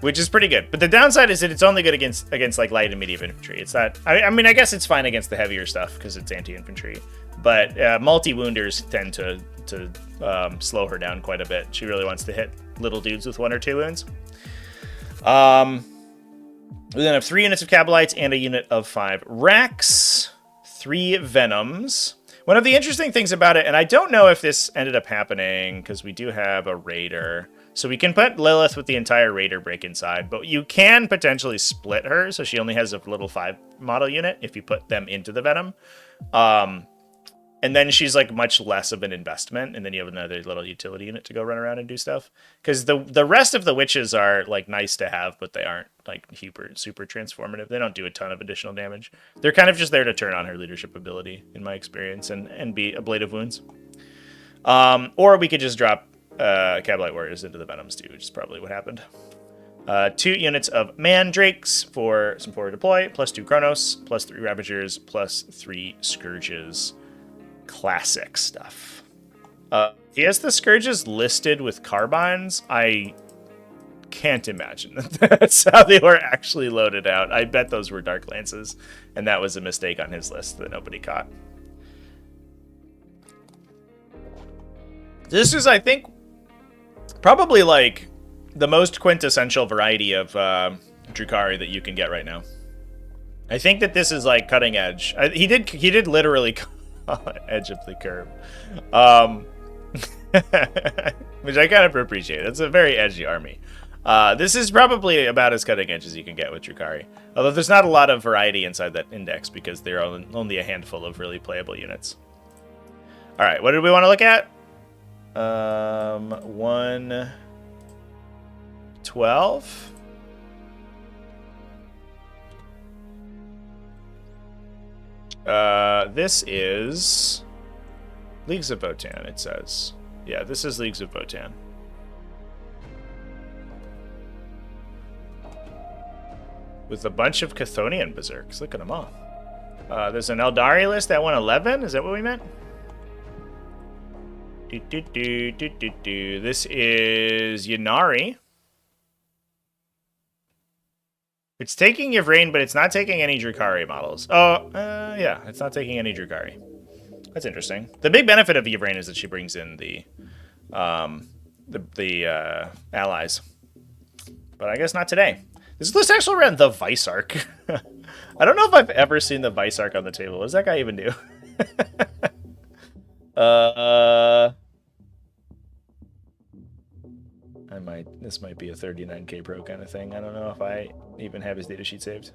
Which is pretty good. But the downside is that it's only good against like light and medium infantry. It's not. I mean, I guess it's fine against the heavier stuff because it's anti-infantry. But multi-wounders tend to slow her down quite a bit. She really wants to hit little dudes with 1 or 2 wounds. We then have 3 units of Cabalites and a unit of 5 Rex, 3 Venoms. One of the interesting things about it, and I don't know if this ended up happening because we do have a Raider. So we can put Lilith with the entire Raider break inside, but you can potentially split her, so she only has a little 5 model unit if you put them into the Venom. And then she's like much less of an investment, and then you have another little utility unit to go run around and do stuff. Because the rest of the witches are like nice to have, but they aren't like super transformative. They don't do a ton of additional damage. They're kind of just there to turn on her leadership ability, in my experience, and be a blade of wounds. Or we could just drop Cabalite Warriors into the Venoms too, which is probably what happened. 2 units of Mandrakes for some forward deploy, +2 Chronos, +3 Ravagers, +3 Scourges. Classic stuff. He has the Scourges listed with carbines. I can't imagine that that's how they were actually loaded out. I bet those were Dark Lances, and that was a mistake on his list that nobody caught. This is, I think, probably like the most quintessential variety of Drukhari that you can get right now. I think that this is like cutting edge. He did literally edge of the curve, which I kind of appreciate. It's a very edgy army. This is probably about as cutting edge as you can get with Drukhari. Although there's not a lot of variety inside that index because there are only a handful of really playable units. All right, what did we want to look at? 112. This is Leagues of Votann, it says. Yeah, this is Leagues of Votann. With a bunch of Chthonian Berserks. Look at them all. There's an Eldari list at 111. Is that what we meant? This is Ynnari. It's taking Yvrain, but it's not taking any Drukhari models. Oh, yeah, it's not taking any Drukhari. That's interesting. The big benefit of Yvrain is that she brings in the allies. But I guess not today. This list actually ran the Vice-Arc. I don't know if I've ever seen the Vice-Arc on the table. What does that guy even do? This might be a 39k pro kind of thing. I don't know if I even have his datasheet saved.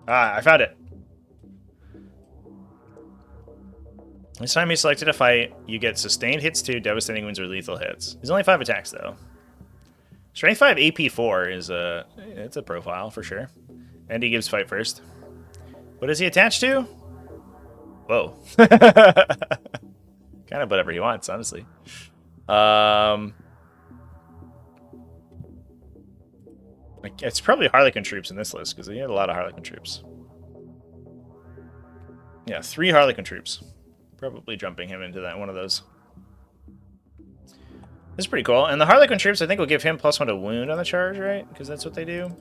Ah, I found it. This time he selected a fight. You get sustained hits 2, devastating wounds, or lethal hits. He's only 5 attacks though. Strength 5 AP 4 is it's a profile for sure. And he gives fight first. What is he attached to? Whoa. Kind of whatever he wants, honestly. It's probably Harlequin troops in this list because he had a lot of Harlequin troops. Yeah, 3 Harlequin troops. Probably jumping him into that one of those. This is pretty cool. And the Harlequin troops, I think, will give him +1 to wound on the charge, right? Because that's what they do.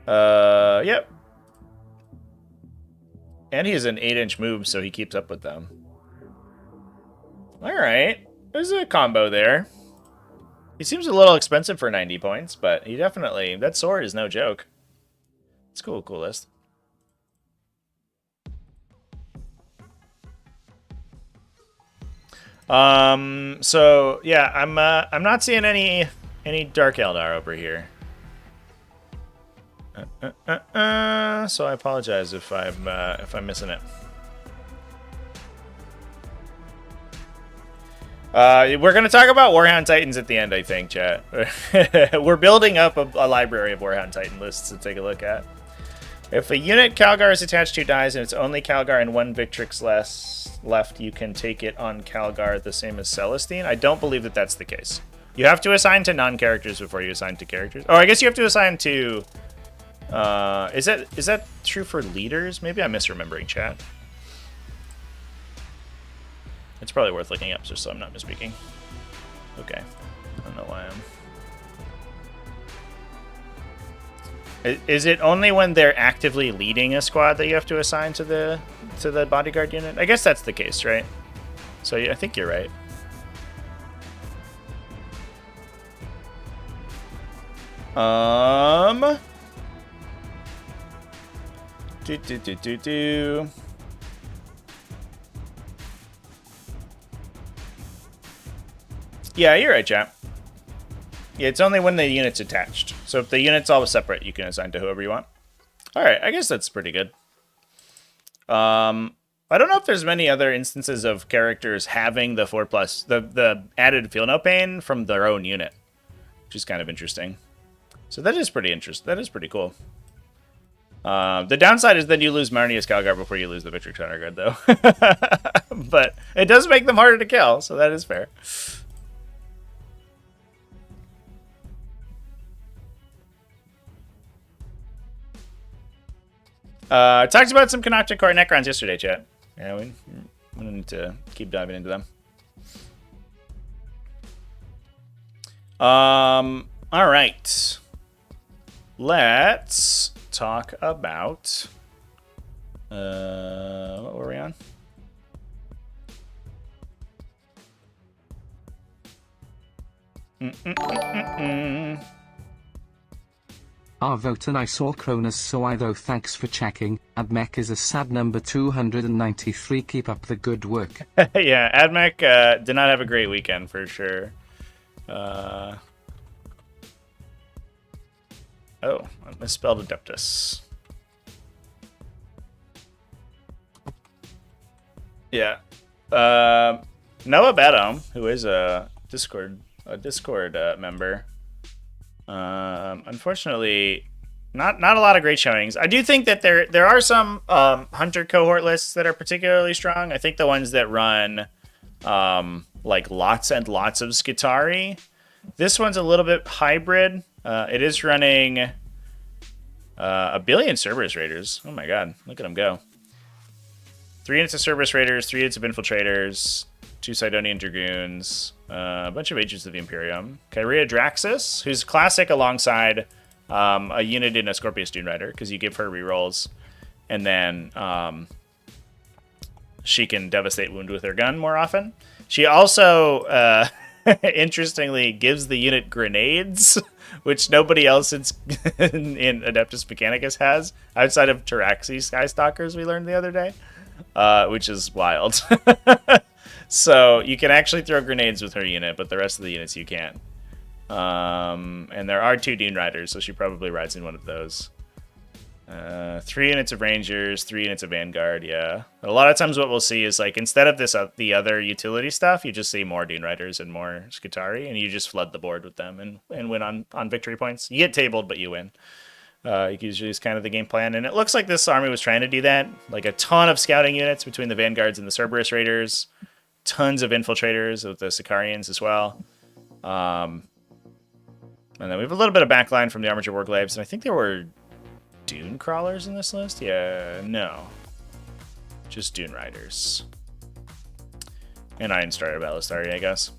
Yep. And he has an 8-inch move, so he keeps up with them. Alright. There's a combo there. He seems a little expensive for 90 points, but he definitely... That sword is no joke. It's cool, cool list. So yeah, I'm not seeing any Dark Eldar over here. So I apologize if I'm missing it. We're gonna talk about Warhound Titans at the end, I think, chat. We're building up a library of Warhound Titan lists to take a look at. If a unit Calgar is attached to dies and it's only Calgar and 1 Victrix left, you can take it on Calgar the same as Celestine. I don't believe that that's the case. You have to assign to non-characters before you assign to characters. Oh, I guess you have to assign to... is that true for leaders? Maybe I'm misremembering, chat. It's probably worth looking up just so I'm not misspeaking. Okay. I don't know why I'm... Is it only when they're actively leading a squad that you have to assign to the bodyguard unit? I guess that's the case, right? So I think you're right. Yeah, you're right, chap. Yeah, it's only when the unit's attached. So if the unit's all separate, you can assign to whoever you want. All right, I guess that's pretty good. I don't know if there's many other instances of characters having the 4+, the added feel no pain from their own unit, which is kind of interesting. So that is pretty interesting. That is pretty cool. The downside is then you lose Marnius Calgar before you lose the Victrix Honor Guard, though. But it does make them harder to kill, so that is fair. Talked about some Canoptic Core Necrons yesterday, chat. Yeah, we need to keep diving into them. All right. Let's talk about... what were we on? Votann, I saw Cronus, so I though thanks for checking. Admech is a sad number 293. Keep up the good work. Yeah, Admech did not have a great weekend for sure. Oh, I misspelled Adeptus. Yeah. Noah Bedom, who is a Discord member. Unfortunately, not a lot of great showings. I do think that there are some hunter cohort lists that are particularly strong. I think the ones that run like lots and lots of Skitarii. This one's a little bit hybrid. It is running a billion Cerberus Raiders. Oh my god, look at them go. 3 units of Cerberus Raiders, 3 units of Infiltrators, 2 Sidonian Dragoons, a bunch of Agents of the Imperium. Kyria Draxus, who's classic alongside a unit in a Scorpius Dune Rider, because you give her rerolls, and then she can devastate wound with her gun more often. She also, interestingly, gives the unit grenades, which nobody else in Adeptus Mechanicus has, outside of Taraxi Skystalkers we learned the other day, which is wild. So you can actually throw grenades with her unit, but the rest of the units you can't. And there are 2 Dune Riders, so she probably rides in one of those. 3 units of Rangers, 3 units of Vanguard, yeah. A lot of times what we'll see is, like, instead of this the other utility stuff, you just see more Dune Riders and more Skitarii, and you just flood the board with them and win on victory points. You get tabled, but you win. Usually is kind of the game plan, and it looks like this army was trying to do that. Like, a ton of scouting units between the Vanguards and the Cerberus Raiders. Tons of Infiltrators with the Sicarians as well. And then we have a little bit of backline from the Armature Warglaives, and I think there were Dune Crawlers in this list? Yeah, no. Just Dune Riders. And Iron Strider Ballistari, I guess.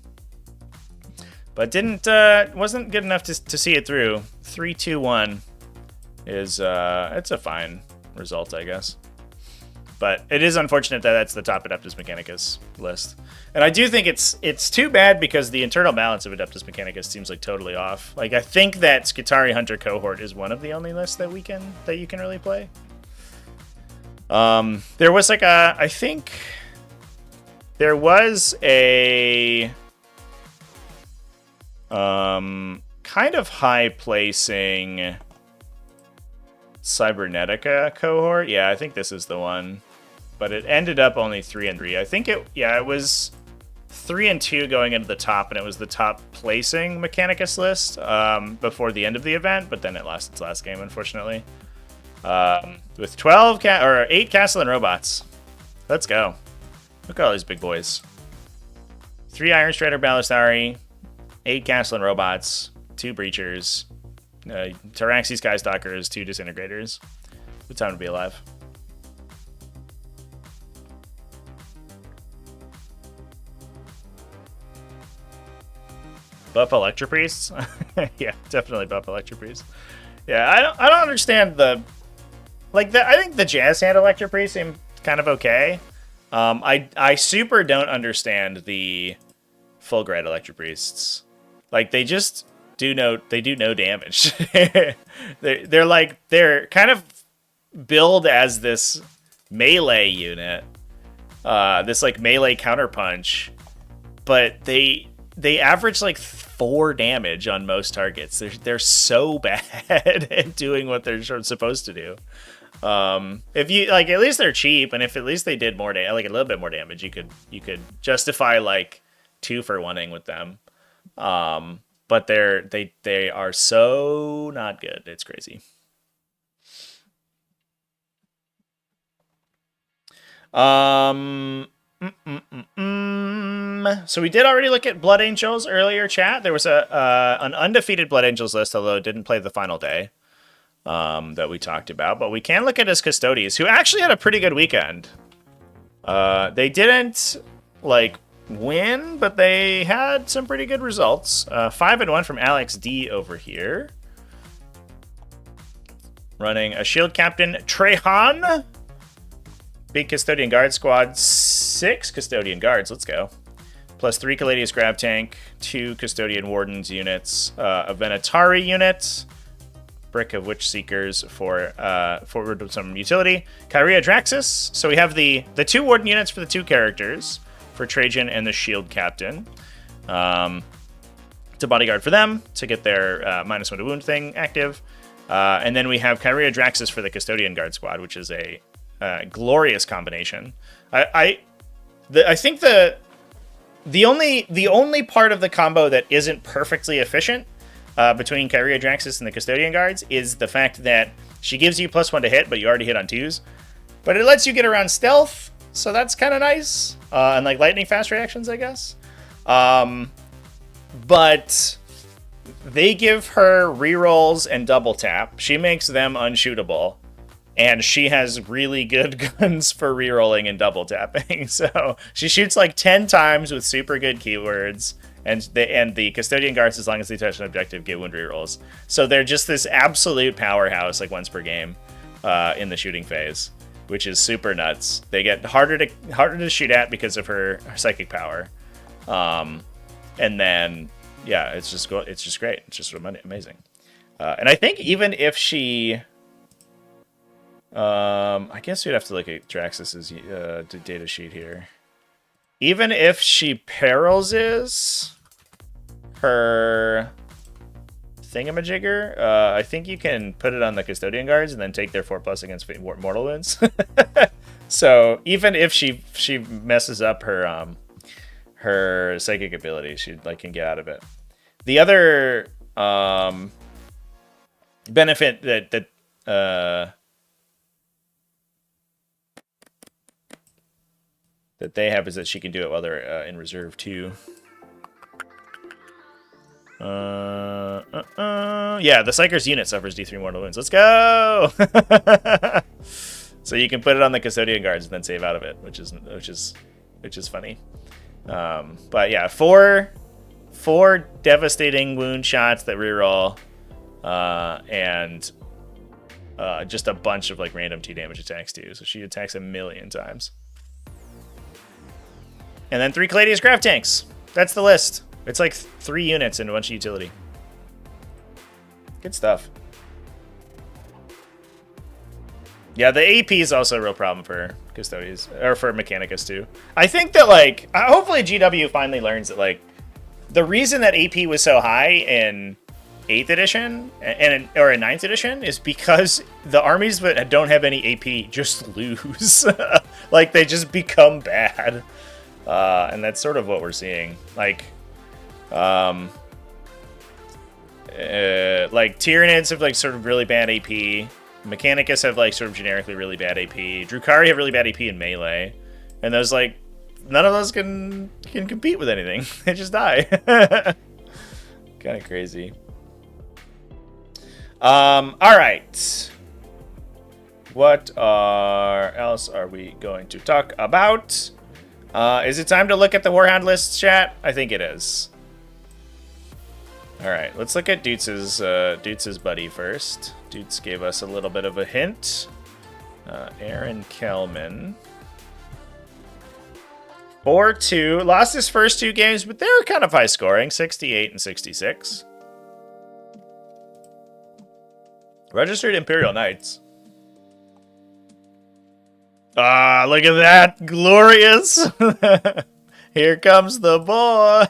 But wasn't good enough to see it through. 3-2-1 is, it's a fine result, I guess. But it is unfortunate that that's the top Adeptus Mechanicus list. And I do think it's too bad because the internal balance of Adeptus Mechanicus seems like totally off. Like, I think that Skitarii Hunter Cohort is one of the only lists that you can really play. There was like I think there was a kind of high placing Cybernetica cohort. Yeah, I think this is the one. But it ended up only 3-3. I think it was 3-2 going into the top, and it was the top placing Mechanicus list before the end of the event, but then it lost its last game, unfortunately. With 8 Castle and Robots. Let's go. Look at all these big boys. 3 Iron Strider Ballistari, 8 Castle and Robots, 2 Breachers, Taraxi Skystalkers, 2 Disintegrators. Good time to be alive. Buff Electro Priests? Yeah, definitely buff Electro Priests. Yeah, I don't understand I think the Jazz Hand Electro Priests seem kind of okay. I super don't understand the Fulgrid Electro Priests. Like, they just do no damage. they're kind of billed as this melee unit, this like melee counterpunch, but they average like 4 damage on most targets. They're so bad at doing what they're supposed to do. If you like, at least they're cheap, and if at least they did more like a little bit more damage, you could justify like 2-for-1ing with them. But they are so not good. It's crazy. So we did already look at Blood Angels earlier, chat. There was an undefeated Blood Angels list, although it didn't play the final day, that we talked about. But we can look at his Custodes, who actually had a pretty good weekend. They didn't like win, but they had some pretty good results. 5-1 from Alex D over here, running a Shield Captain Trehan. Big Custodian Guard squad, 6 Custodian Guards, let's go. Plus 3 Gladius Grab Tank, 2 Custodian Wardens units, a Venatari unit, Brick of Witch Seekers for forward some utility. Kyria Draxus. So we have the 2 Warden units for the 2 characters, for Trajan and the Shield Captain. To bodyguard for them, to get their -1 to wound thing active. And then we have Kyria Draxus for the Custodian Guard squad, which is a glorious combination. I think the only part of the combo that isn't perfectly efficient between Kyria Draxus and the Custodian Guards is the fact that she gives you +1 to hit, but you already hit on 2s. But it lets you get around stealth, so that's kind of nice. And like lightning fast reactions, I guess. But they give her rerolls and double tap. She makes them unshootable. And she has really good guns for rerolling and double tapping. So she shoots like 10 times with super good keywords. And the Custodian Guards, as long as they touch an objective, get wound rerolls. So they're just this absolute powerhouse, like once per game, in the shooting phase, which is super nuts. They get harder to shoot at because of her psychic power. And then, yeah, it's just great. It's just amazing. And I think even if she, I guess we'd have to look at Draxus's data sheet here. Even if she perils her thingamajigger, I think you can put it on the Custodian Guards and then take their 4+ against mortal wounds. So even if she messes up her psychic ability, she can get out of it. The other benefit that they have is that she can do it while they're in reserve too. Yeah, the Psyker's unit suffers D3 mortal wounds. Let's go. So you can put it on the Custodian Guards and then save out of it, which is funny. But yeah, four devastating wound shots that reroll, and just a bunch of random 2 damage attacks too. So she attacks 1,000,000 times. And then 3 Gladius Grav Tanks. That's the list. It's like 3 units and a bunch of utility. Good stuff. Yeah, the AP is also a real problem for Custodians, or for Mechanicus too. I think that hopefully GW finally learns that the reason that AP was so high in 8th edition or in 9th edition is because the armies that don't have any AP just lose. They just become bad. And that's sort of what we're seeing. Tyranids have sort of really bad AP. Mechanicus have sort of generically really bad AP. Drukhari have really bad AP in melee. And those none of those can compete with anything. They just die. Kind of crazy. Alright. What else are we going to talk about? Is it time to look at the Warhound list, chat? I think it is. All right, let's look at Dutes's buddy first. Dutes gave us a little bit of a hint. Aaron Kelman. 4-2. Lost his first 2 games, but they were kind of high scoring, 68 and 66. Registered Imperial Knights. Ah, look at that. Glorious. Here comes the boy.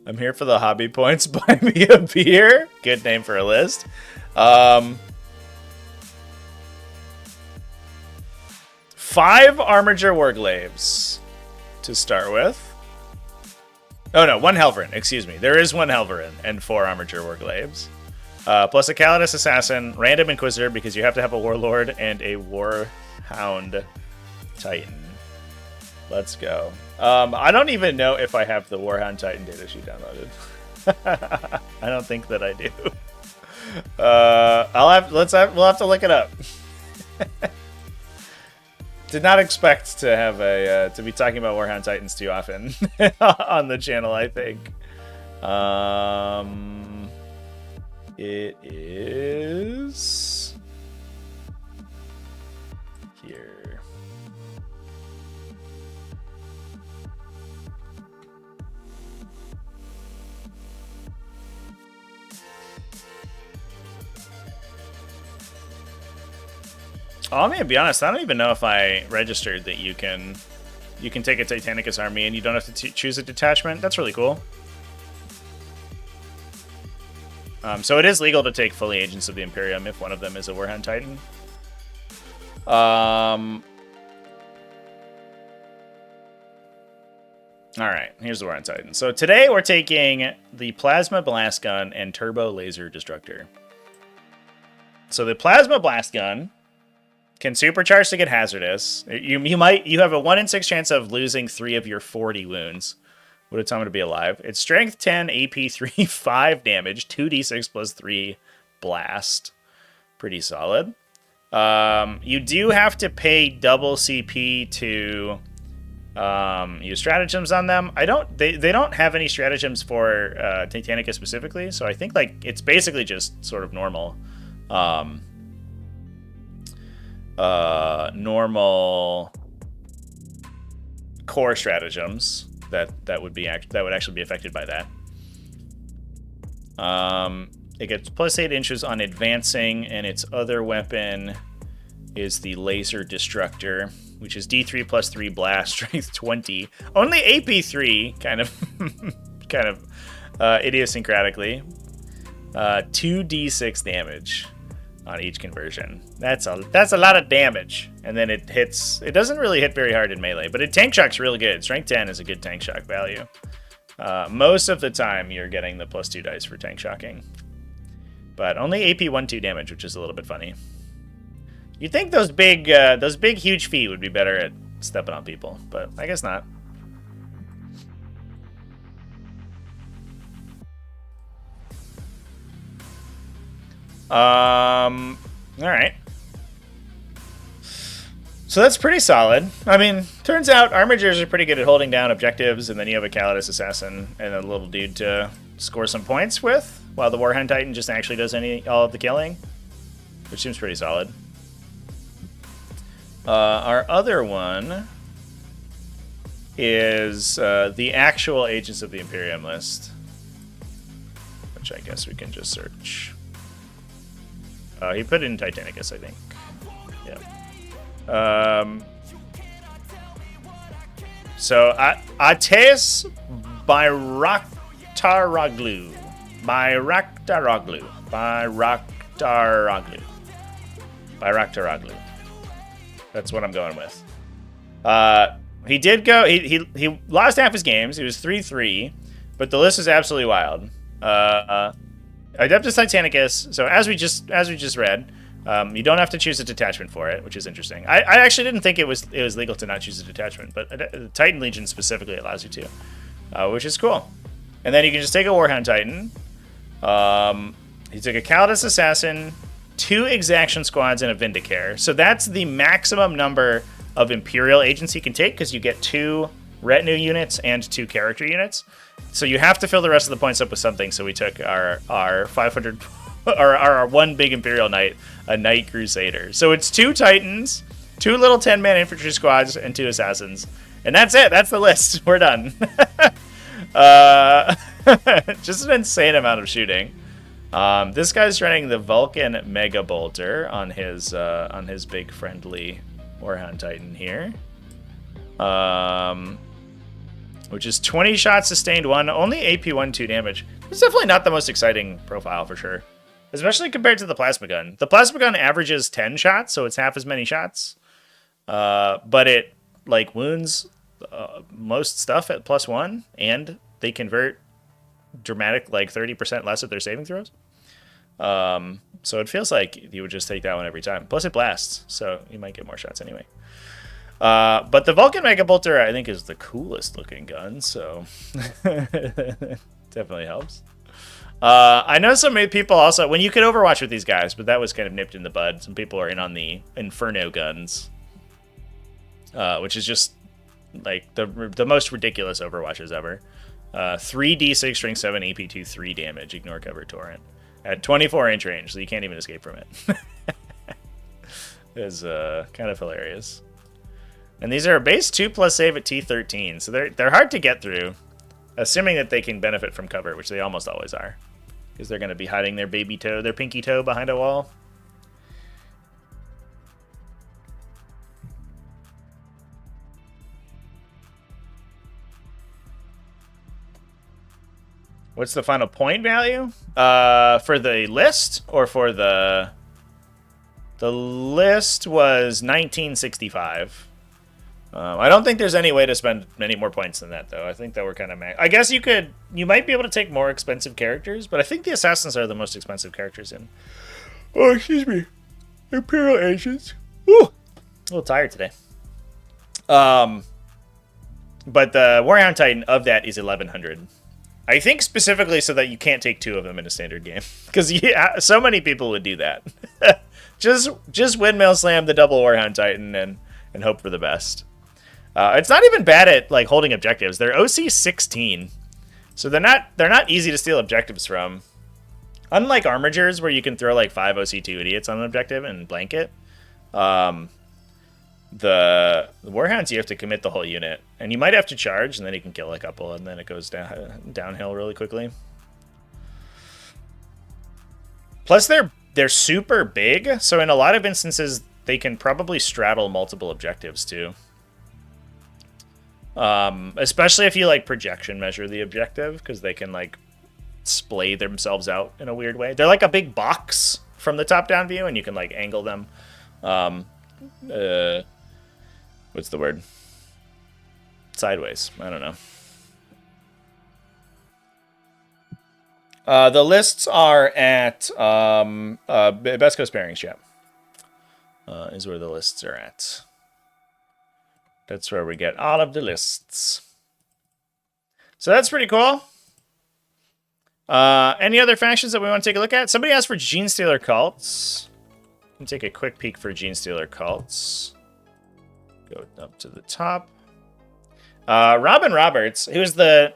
I'm here for the hobby points. Buy me a beer. Good name for a list. 5 Armiger Warglaves to start with. Oh no, 1 Helverin. Excuse me. There is 1 Helverin and 4 Armiger Warglaves. Plus a Calidus Assassin, Random Inquisitor, because you have to have a Warlord, and a Warhound Titan. Let's go. I don't even know if I have the Warhound Titan datasheet downloaded. I don't think that I do. We'll have to look it up. Did not expect to have to be talking about Warhound Titans too often on the channel, I think. It is here. Oh, I'm gonna be honest. I don't even know if I registered that you can take a Titanicus army and you don't have to choose a detachment. That's really cool. So it is legal to take fully Agents of the Imperium if one of them is a Warhound Titan. Alright, here's the Warhound Titan. So today we're taking the Plasma Blast Gun and Turbo Laser Destructor. So the Plasma Blast Gun can supercharge to get hazardous. You have a 1 in 6 chance of losing 3 of your 40 wounds. Would it tell me to be alive? It's strength 10, AP 3, 5 damage, 2d6 plus 3 blast. Pretty solid. You do have to pay double CP to use stratagems on them. They don't have any stratagems for Titanicus specifically, so I think like it's basically just sort of normal. Normal core stratagems that would actually be affected by that. It gets plus 8 inches on advancing, and its other weapon is the Laser Destructor, which is D3 plus 3 blast, strength 20, only AP 3, kind of idiosyncratically, 2d6 damage on each conversion. That's a lot of damage. And then it doesn't really hit very hard in melee, but tank shock's really good. Strength 10 is a good tank shock value. Most of the time you're getting the plus 2 dice for tank shocking. But only AP 1-2 damage, which is a little bit funny. You'd think those big huge feet would be better at stepping on people, but I guess not. Alright. So that's pretty solid. I mean, turns out Armigers are pretty good at holding down objectives, and then you have a Gladius Assassin and a little dude to score some points with, while the Warhound Titan just actually does all of the killing, which seems pretty solid. Our other one is the actual Agents of the Imperium list, which I guess we can just search. He put in Titanicus, I think. Yeah. So Ateis Bayraktaroglu. Bayraktaroglu. That's what I'm going with. He did go. He lost half his games. He was 3-3, but the list is absolutely wild. Adeptus Titanicus. So as we just read, you don't have to choose a detachment for it, which is interesting. I actually didn't think it was legal to not choose a detachment, but Titan Legion specifically allows you to, which is cool. And then you can just take a Warhound Titan. You took a Gladius Assassin, 2 Exaction Squads, and a Vindicare. So that's the maximum number of Imperial Agents you can take, because you get 2 retinue units and 2 character units. So you have to fill the rest of the points up with something. So we took our 500, our 1 big Imperial Knight, a Knight Crusader. So it's 2 Titans, 2 little 10-man infantry squads, and 2 Assassins. And that's it. That's the list. We're done. Just an insane amount of shooting. This guy's running the Vulcan Mega Bolter on his big friendly Warhound Titan here. Which is 20 shots sustained 1, only AP 1-2 damage. It's definitely not the most exciting profile for sure, especially compared to the Plasma Gun. The Plasma Gun averages 10 shots, so it's half as many shots. But it like wounds most stuff at +1, and they convert dramatic, like 30% less of their saving throws. So it feels like you would just take that one every time. Plus it blasts, so you might get more shots anyway. But the Vulcan Mega Bolter, I think, is the coolest looking gun, so definitely helps. I know so many people also, when you could Overwatch with these guys, but that was kind of nipped in the bud. Some people are in on the Inferno guns, which is just like the most ridiculous Overwatches ever. 3d6 strength 7 AP2 3 damage, ignore cover torrent at 24-inch range, so you can't even escape from it. It's kind of hilarious. And these are a base 2+ save at T13, so they're hard to get through, assuming that they can benefit from cover, which they almost always are, because they're going to be hiding their pinky toe behind a wall. What's the final point value? For the list or for the... The list was 1965. I don't think there's any way to spend many more points than that, though. I think that we're kind of... I guess you might be able to take more expensive characters, but I think the Assassins are the most expensive characters in... Oh, excuse me. Imperial Agents. Woo! A little tired today. But the Warhound Titan of that is 1100. I think specifically so that you can't take two of them in a standard game. Because so many people would do that. just windmill slam the double Warhound Titan and hope for the best. It's not even bad at like holding objectives. They're OC 16, so they're not easy to steal objectives from. Unlike Armigers, where you can throw like 5 OC2 idiots on an objective and blank it, the Warhounds you have to commit the whole unit, and you might have to charge, and then you can kill a couple, and then it goes downhill really quickly. Plus, they're super big, so in a lot of instances they can probably straddle multiple objectives too. Especially if you like projection measure the objective, because they can like splay themselves out in a weird way. They're like a big box from the top-down view, and you can like angle them. What's the word? Sideways. I don't know. The lists are at Best Coast Pairings Chat. Is where the lists are at. That's where we get all of the lists. So that's pretty cool. Any other factions that we want to take a look at? Somebody asked for Genestealer cults. Let me take a quick peek for Genestealer cults. Go up to the top. Robin Roberts, who's the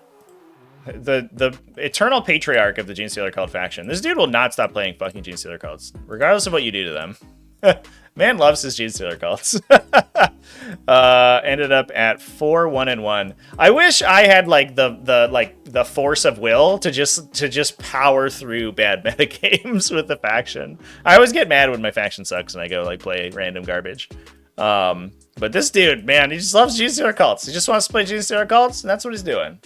eternal patriarch of the Genestealer cult faction. This dude will not stop playing fucking Genestealer cults, regardless of what you do to them. Man loves his Genestealer cults. Ended up at 4-1-1. I wish I had like the force of will to just power through bad meta games with the faction. I always get mad when my faction sucks and I go like play random garbage. But this dude, man, he just loves Genestealer cults. He just wants to play Genestealer cults, and that's what he's doing.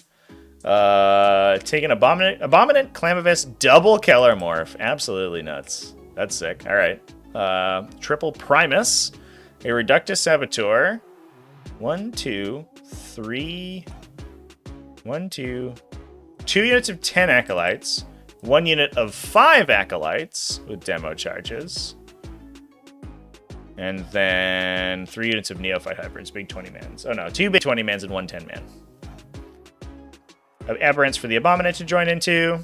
Taking Abominant Clamavus double Keller Morph. Absolutely nuts. That's sick. All right. Triple Primus, a Reductus Saboteur, 1, 2, 3, 1, 2, 2 units of 10 Acolytes, 1 unit of 5 Acolytes with demo charges, and then 3 units of Neophyte Hybrids, big 20-mans. Oh no, 2 big 20-mans and 1 10-man. Aberrants for the Abominant to join into.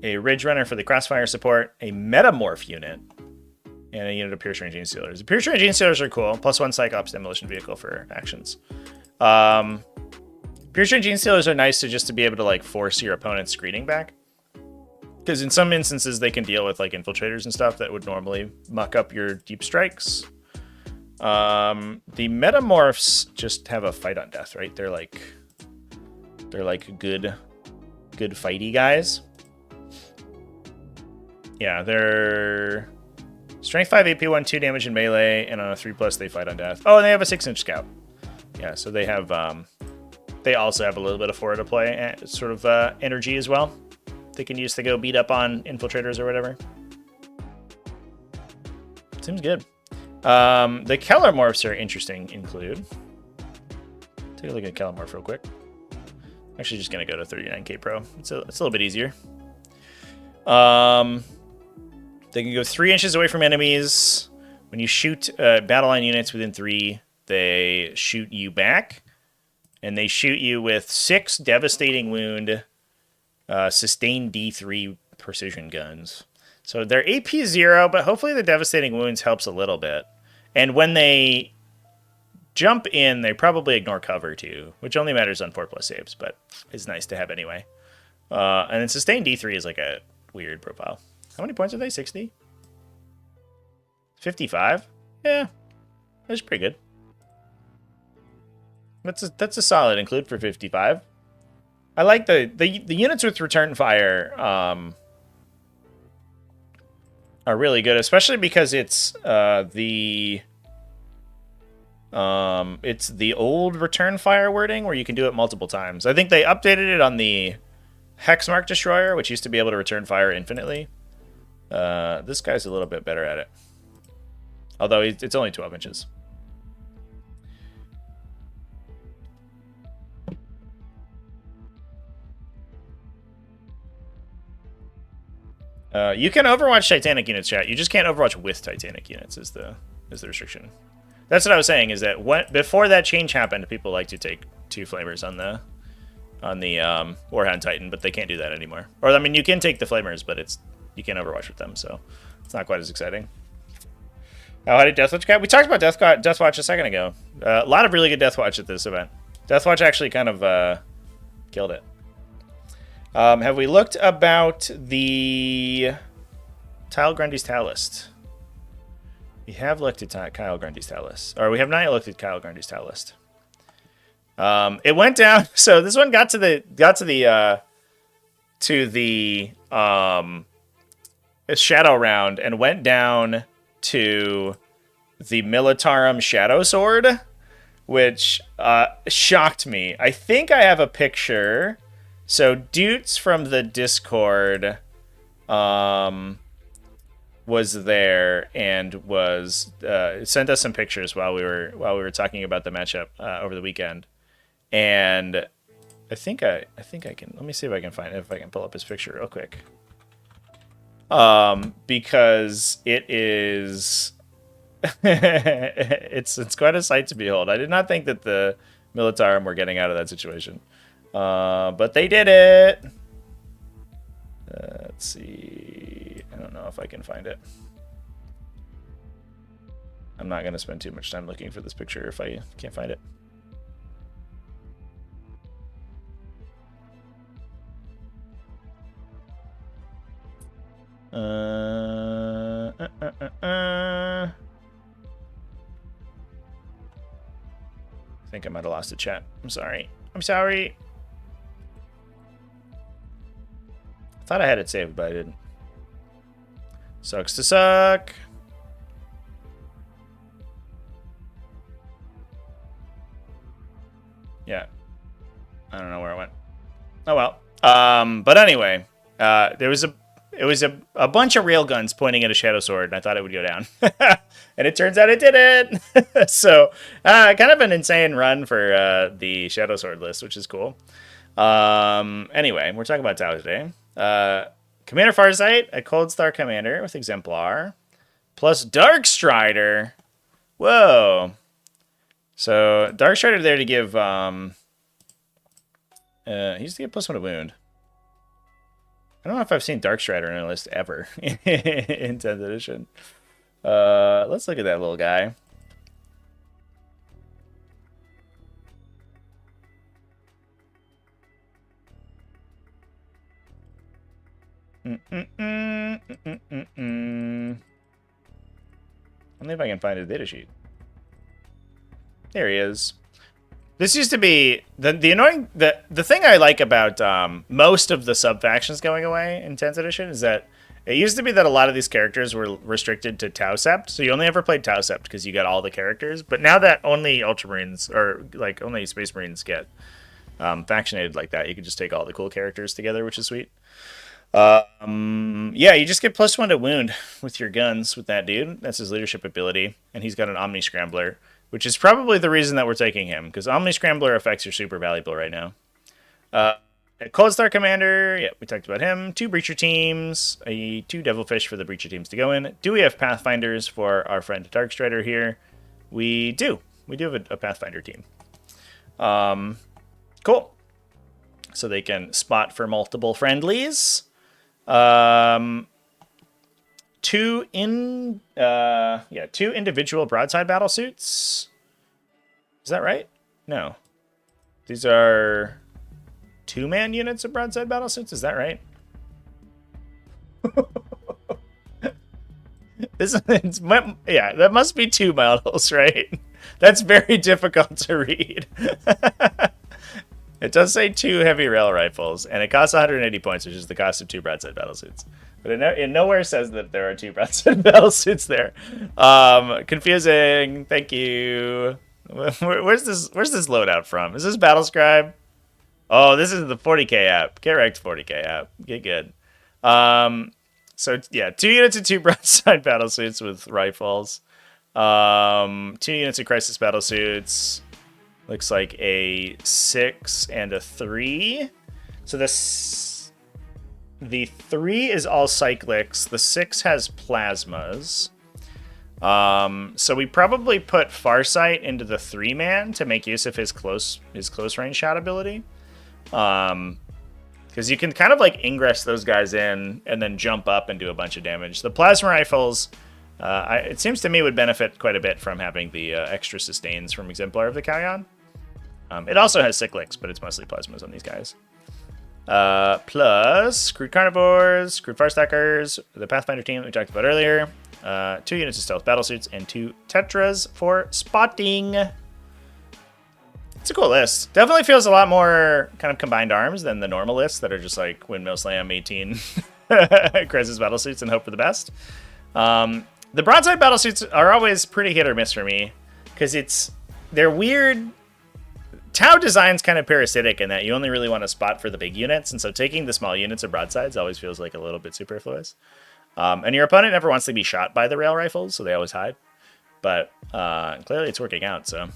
A Ridge Runner for the Crossfire support, a Metamorph unit, and a unit of Pierce Range Genestealers. The Pierce Range Genestealers are cool. +1 Cyclops Demolition Vehicle for actions. Pierce Range Genestealers are nice to be able to like force your opponent's screening back. Because in some instances they can deal with like infiltrators and stuff that would normally muck up your deep strikes. The Metamorphs just have a fight on death, right? They're like good fighty guys. Yeah, they're strength 5, AP 1, 2 damage in melee, and on a 3+ they fight on death. Oh, and they have a 6-inch scout. Yeah, so they have they also have a little bit of forward to play sort of energy as well. They can use to go beat up on infiltrators or whatever. Seems good. The Keller Morphs are interesting. Include. Take a look at Keller Morph real quick. Actually, just gonna go to 39k Pro. It's a little bit easier. They can go 3 inches away from enemies. When you shoot battle line units within 3, they shoot you back. And they shoot you with 6 devastating wound, sustained D3 precision guns. So they're AP 0, but hopefully the devastating wounds helps a little bit. And when they jump in, they probably ignore cover too, which only matters on 4+ saves, but it's nice to have anyway. And then sustained D3 is like a weird profile. How many points are they? 60? 55? Yeah, that's pretty good. That's a solid include for 55. I like the units with return fire are really good, especially because it's the It's the old return fire wording where you can do it multiple times. I think they updated it on the Hexmark Destroyer, which used to be able to return fire infinitely. This guy's a little bit better at it. Although it's only 12 inches. You can Overwatch Titanic units, chat. You just can't Overwatch with Titanic units is the restriction. That's what I was saying, is that before that change happened, people like to take 2 flamers on the Warhound Titan, but they can't do that anymore. Or, I mean, you can take the flamers, but you can't Overwatch with them, so it's not quite as exciting. How did Deathwatch go? We talked about Deathwatch a second ago. A lot of really good Deathwatch at this event. Deathwatch actually kind of killed it. Have we looked about the Kyle Grundy's Tile list? We have looked at Kyle Grundy's Tile list. Or we have not yet looked at Kyle Grundy's Tile list. It went down. So this one got to the shadow round and went down to the Militarum Shadow Sword, which shocked me. I think I have a picture. So Dutes from the Discord was there and was sent us some pictures while we were talking about the matchup over the weekend. And I think I can, let me see if I can pull up his picture real quick. Because it is it's quite a sight to behold. I did not think that the Militarum were getting out of that situation. But they did it. Let's see. I don't know if I can find it. I'm not going to spend too much time looking for this picture if I can't find it. I think I might have lost the chat. I'm sorry. I'm sorry. I thought I had it saved, but I didn't. Sucks to suck. Yeah. I don't know where it went. Oh well. But anyway, it was a bunch of railguns pointing at a shadow sword, and I thought it would go down. And it turns out it didn't. So, kind of an insane run for the shadow sword list, which is cool. Anyway, we're talking about Tau today. Commander Farsight, a Cold Star Commander with Exemplar, plus Dark Strider. Whoa. So, Dark Strider there to give, he used to get +1 to wound. I don't know if I've seen Dark Strider in a list ever in 10th edition. Let's look at that little guy. I wonder if I can find his data sheet. There he is. This used to be the annoying the thing I like about most of the sub factions going away in 10th edition is that it used to be that a lot of these characters were restricted to Tau Sept, so you only ever played Tau Sept because you got all the characters. But now that only Ultramarines or like only Space Marines get factionated like that, you can just take all the cool characters together, which is sweet. Yeah, you just get +1 to wound with your guns with that dude. That's his leadership ability, and he's got an Omni Scrambler, which is probably the reason that we're taking him, because Omni Scrambler effects are super valuable right now. Cold Star Commander, yeah, we talked about him. 2 Breacher teams, 2 Devilfish for the Breacher teams to go in. Do we have Pathfinders for our friend Dark Strider here? We do. We do have a Pathfinder team. Cool. So they can spot for multiple friendlies. 2 individual broadside battle suits. Is that right? No. These are 2-man units of broadside battle suits. Is that right? Yeah, that must be 2 models, right? That's very difficult to read. It does say 2 heavy rail rifles, and it costs 180 points, which is the cost of 2 broadside battle suits. But it nowhere says that there are 2 broadside battle suits there. Confusing. Thank you. Where's this loadout from? Is this Battlescribe? Oh, this is the 40k app. Get wrecked 40k app. Get good. So yeah, 2 units of 2 broadside battlesuits with rifles. 2 units of crisis battlesuits. Looks like a 6 and a 3. So the 3 is all cyclics. The 6 has plasmas. So we probably put Farsight into the 3-man to make use of his close range shot ability. Because you can kind of like ingress those guys in and then jump up and do a bunch of damage. The plasma rifles, it seems to me, would benefit quite a bit from having the extra sustains from Exemplar of the Callion. It also has cyclics, but it's mostly plasmas on these guys. Plus Screwed Carnivores, Screwed Farstackers, the Pathfinder team that we talked about earlier. 2 units of stealth battlesuits and 2 tetras for spotting. It's a cool list. Definitely feels a lot more kind of combined arms than the normal lists that are just like Windmill Slam, 18 crisis battlesuits and hope for the best. The broadside battlesuits are always pretty hit or miss for me because they're weird. Tau design's kind of parasitic in that you only really want to spot for the big units, and so taking the small units of broadsides always feels like a little bit superfluous. And your opponent never wants to be shot by the rail rifles, so they always hide. But clearly it's working out, so...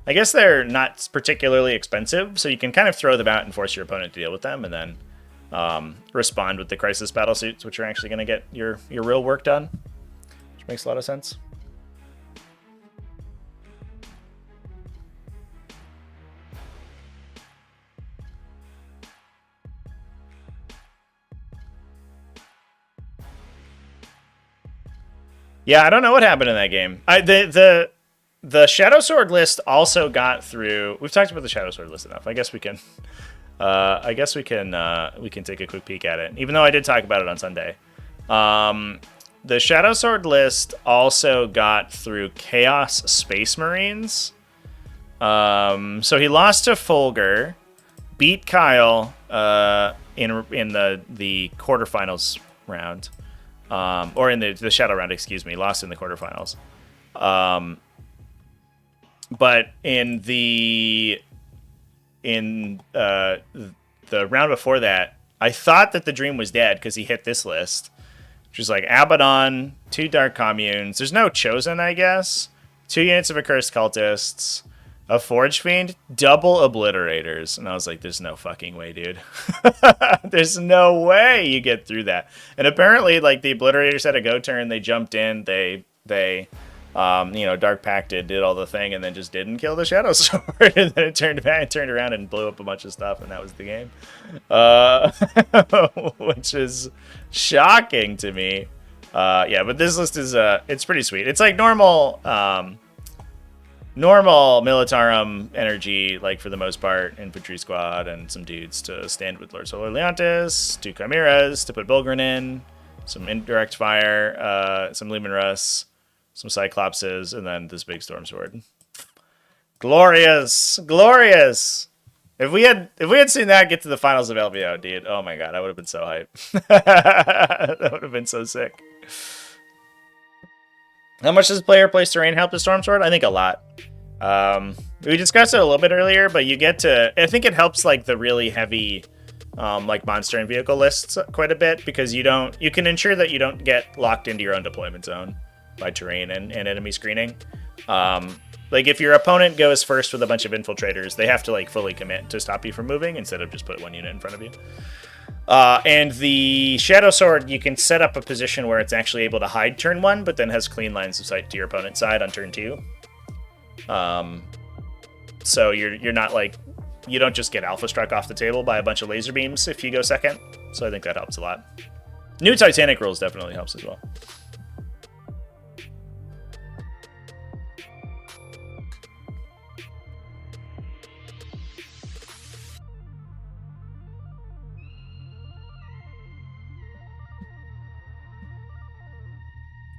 I guess they're not particularly expensive, so you can kind of throw them out and force your opponent to deal with them, and then respond with the crisis battlesuits, which are actually going to get your real work done, which makes a lot of sense. Yeah, I don't know what happened in that game. The Shadow Sword list also got through. We've talked about the Shadow Sword list enough. I guess we can. We can take a quick peek at it. Even though I did talk about it on Sunday. The Shadow Sword list also got through Chaos Space Marines. So he lost to Folger, beat Kyle in the quarterfinals round. Or in the shadow round, excuse me, lost in the quarterfinals. But in the round before that, I thought that the dream was dead because he hit this list, which is like Abaddon, 2 Dark Communes. There's no Chosen, I guess. 2 units of Accursed Cultists, a Forge Fiend, double Obliterators. And I was like, there's no fucking way, dude. There's no way you get through that. And apparently, like, the Obliterators had a go turn. They jumped in. They Dark Pacted, did all the thing, and then just didn't kill the Shadow Sword. And then it turned around and blew up a bunch of stuff, and that was the game. Which is shocking to me. Yeah, but this list is, it's pretty sweet. It's like normal Militarum energy, like for the most part, infantry squad and some dudes to stand with Lord Solar Leontis, 2 Chimeras to put Bulgrin in, some indirect fire, some Lumen Russ, some Cyclopses, and then this big Storm Sword. Glorious! Glorious! If we had seen that get to the finals of LVO, dude, oh my god, I would have been so hyped. That would have been so sick. How much does player place terrain help the Storm Sword? I think a lot. We discussed it a little bit earlier, but you get to... I think it helps like the really heavy like monster and vehicle lists quite a bit, because you can ensure that you don't get locked into your own deployment zone by terrain and enemy screening. Like if your opponent goes first with a bunch of infiltrators, they have to like fully commit to stop you from moving instead of just put 1 unit in front of you. And the Shadow Sword, you can set up a position where it's actually able to hide turn 1, but then has clean lines of sight to your opponent's side on turn 2. So you're not like, you don't just get alpha struck off the table by a bunch of laser beams if you go second. So I think that helps a lot. New Titanic rules definitely helps as well.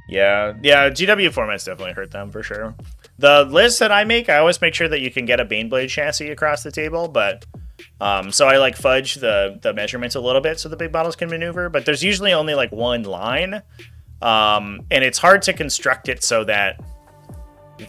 Yeah, GW formats definitely hurt them for sure. The list that I make, I always make sure that you can get a Baneblade chassis across the table, but so I like fudge the measurements a little bit so the big models can maneuver, but there's usually only like 1 line, and it's hard to construct it so that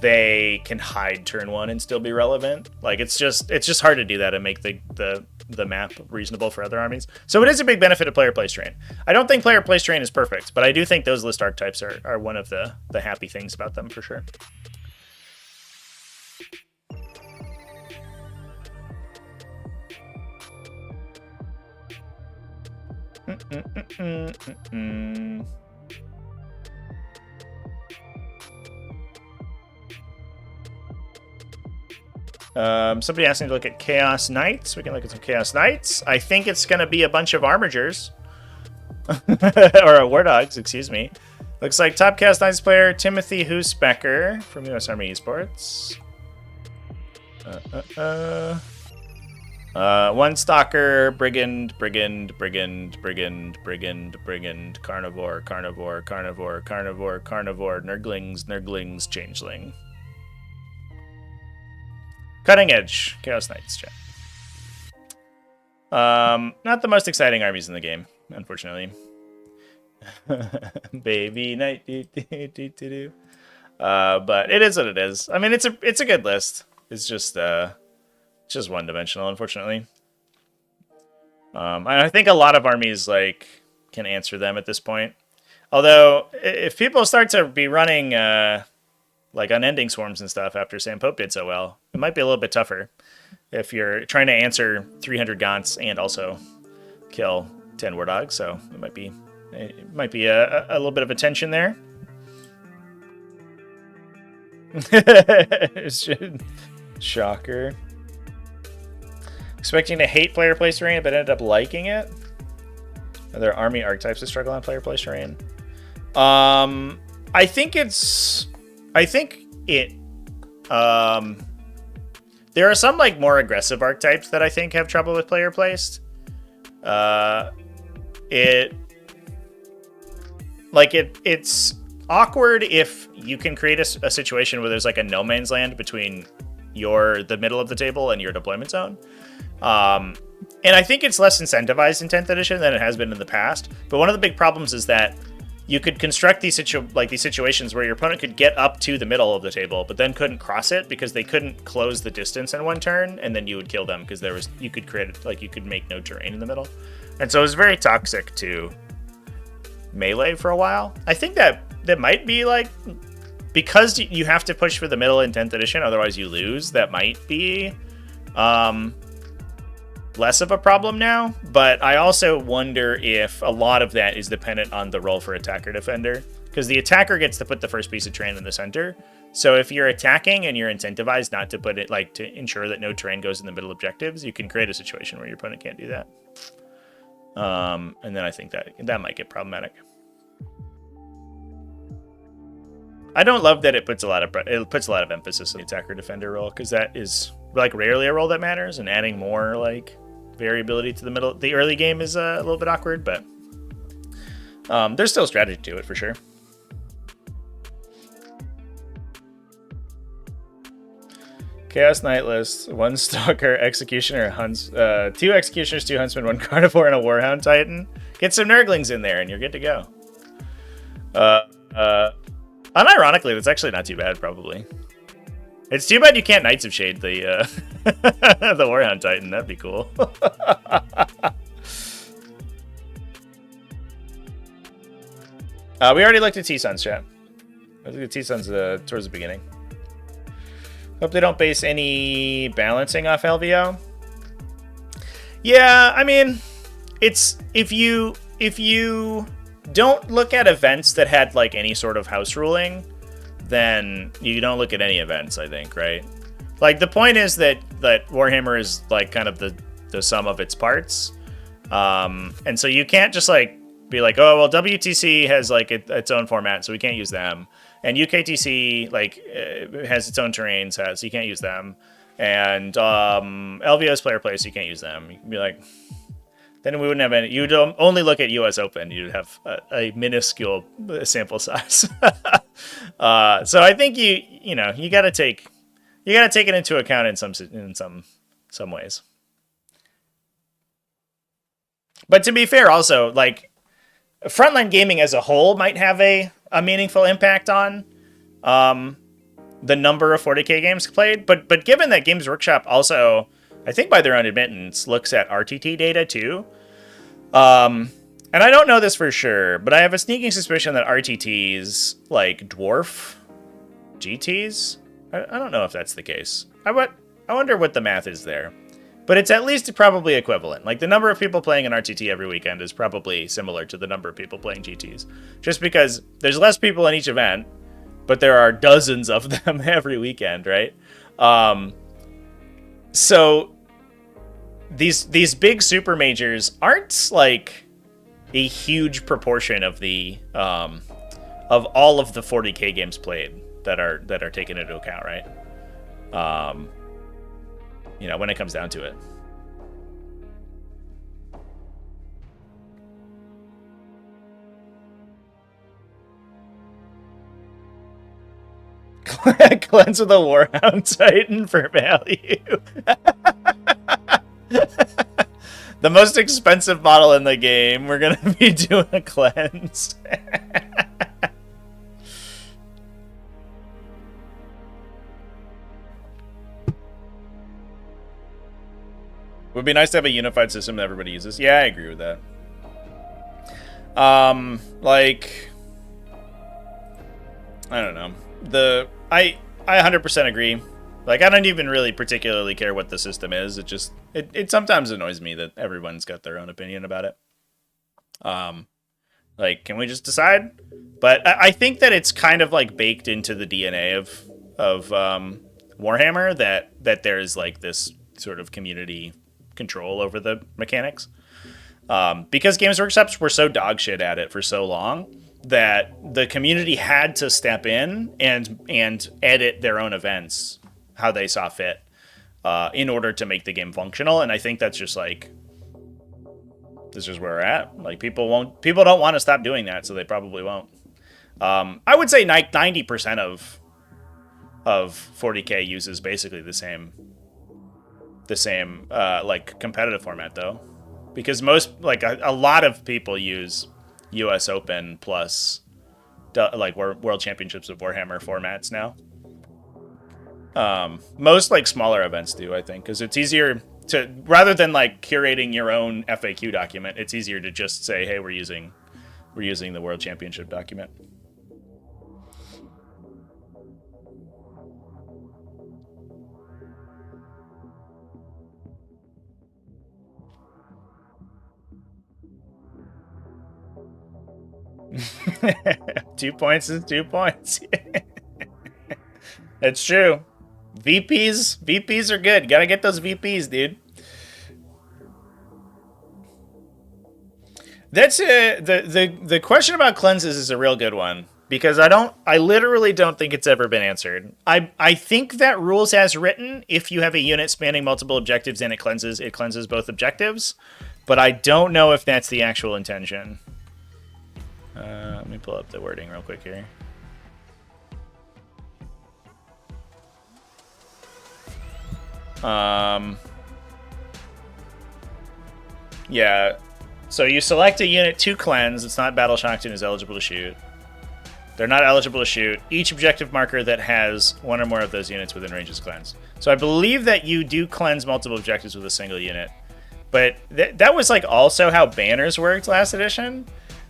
they can hide turn 1 and still be relevant. Like it's just hard to do that and make the map reasonable for other armies. So it is a big benefit of player place terrain. I don't think player place terrain is perfect, but I do think those list archetypes are one of the happy things about them for sure. Somebody asked me to look at Chaos Knights. We can look at some Chaos Knights. I think it's going to be a bunch of Armigers. Or War Dogs, excuse me. Looks like top Chaos Knights player Timothy Hoosbecker from US Army Esports. One Stalker, Brigand, Carnivore, Nurglings, Changeling. Cutting Edge, Chaos Knights, chat. Not the most exciting armies in the game, unfortunately. Baby Knight, but it is what it is. I mean, it's a good list. It's just one-dimensional, unfortunately. I think a lot of armies like can answer them at this point. Although, if people start to be running like unending swarms and stuff after Sam Pope did so well, it might be a little bit tougher if you're trying to answer 300 Gaunts and also kill 10 War Dogs. So it might be a little bit of a tension there. Shocker. Expecting to hate player place terrain, but ended up liking it. Are there army archetypes that struggle on player place terrain? I think there are some like more aggressive archetypes that I think have trouble with player placed. It's awkward if you can create a situation where there's like a no man's land between the middle of the table and your deployment zone. And I think it's less incentivized in 10th edition than it has been in the past. But one of the big problems is that you could construct these situations where your opponent could get up to the middle of the table, but then couldn't cross it because they couldn't close the distance in one turn, and then you would kill them because you could make no terrain in the middle. And so it was very toxic to melee for a while. I think that might be like, because you have to push for the middle in 10th edition, otherwise you lose, that might be less of a problem now. But I also wonder if a lot of that is dependent on the role for attacker defender, because the attacker gets to put the first piece of terrain in the center. So if you're attacking and you're incentivized not to put it, like to ensure that no terrain goes in the middle objectives, you can create a situation where your opponent can't do that. And then I think that might get problematic. I don't love that it puts a lot of emphasis on the attacker defender role, because that is like rarely a role that matters, and adding more like variability to the early game is a little bit awkward, but there's still strategy to it for sure. Chaos Knight list: 1 Stalker, Executioner, 2 Executioners, 2 Huntsmen, 1 Carnivore, and a Warhound Titan. Get some Nurglings in there and you're good to go. Unironically, that's actually not too bad, probably. It's too bad you can't Knights of Shade the the Warhound Titan. That'd be cool. We already looked at T-Sun's chat. I looked at T-Sun's towards the beginning. Hope they don't base any balancing off LVO. Yeah, I mean, it's if you don't look at events that had like any sort of house ruling, then you don't look at any events, I think, right? Like the point is that Warhammer is like kind of the sum of its parts. And so you can't just like be like, oh, well, WTC has like its own format, so we can't use them. And UKTC like has its own terrains, so you can't use them. And LVO's player place, so you can't use them. You can be like, then we wouldn't have any. You'd only look at US Open. You'd have a minuscule sample size. So I think you gotta take it into account in some ways. But to be fair, also like frontline gaming as a whole might have a meaningful impact on the number of 40k games played, but given that Games Workshop also, I think by their own admittance, looks at RTT data too. And I don't know this for sure, but I have a sneaking suspicion that RTTs like dwarf GTs. I don't know if that's the case. I wonder what the math is there. But it's at least probably equivalent. Like, the number of people playing an RTT every weekend is probably similar to the number of people playing GTs. Just because there's less people in each event, but there are dozens of them every weekend, right? So these big super majors aren't like a huge proportion of the of all of the 40k games played that are taken into account, right? You know, when it comes down to it. Cleanse with a Warhound Titan for value. The most expensive model in the game. We're gonna be doing a cleanse. Would be nice to have a unified system that everybody uses. Yeah, I agree with that. Like, I don't know. I 100% agree. Like, I don't even really particularly care what the system is. It sometimes annoys me that everyone's got their own opinion about it. Like, can we just decide? But I think that it's kind of like baked into the DNA of Warhammer that there's like this sort of community control over the mechanics. Because Games Workshops were so dog shit at it for so long that the community had to step in and edit their own events how they saw fit in order to make the game functional. And I think that's just like, this is where we're at. Like, people don't want to stop doing that, so they probably won't. I would say 90% of 40k uses basically the same like competitive format though, because most like a lot of people use US Open plus like World Championships of Warhammer formats now. Most like smaller events do, I think, because it's easier to, rather than like curating your own FAQ document, it's easier to just say, hey, we're using the World Championship document. Two points is 2 points. That's true. VPs are good. Gotta get those VPs, dude. That's the question about cleanses is a real good one, because I literally don't think it's ever been answered. I think that rules as written, if you have a unit spanning multiple objectives and it cleanses both objectives, but I don't know if that's the actual intention. Let me pull up the wording real quick here. Yeah. So you select a unit to cleanse. It's not battle shocked and is eligible to shoot. They're not eligible to shoot. Each objective marker that has one or more of those units within range is cleansed. So I believe that you do cleanse multiple objectives with a single unit. But that was like also how banners worked last edition.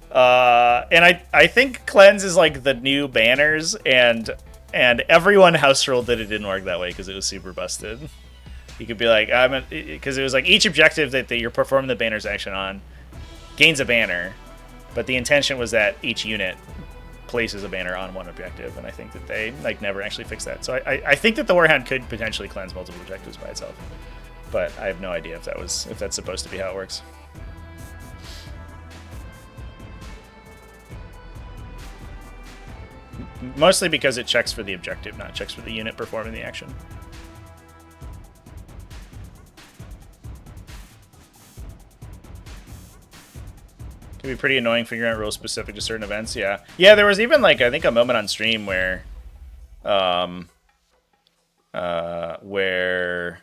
And I think cleanse is like the new banners, and everyone house ruled that it didn't work that way because it was super busted. You could be like, because it was like each objective that you're performing the banner's action on gains a banner, but the intention was that each unit places a banner on one objective, and I think that they like never actually fixed that. So I think that the Warhound could potentially cleanse multiple objectives by itself, but I have no idea if that's supposed to be how it works. Mostly because it checks for the objective, not checks for the unit performing the action. Can be pretty annoying figuring out rules specific to certain events. Yeah, there was even like I think a moment on stream where, where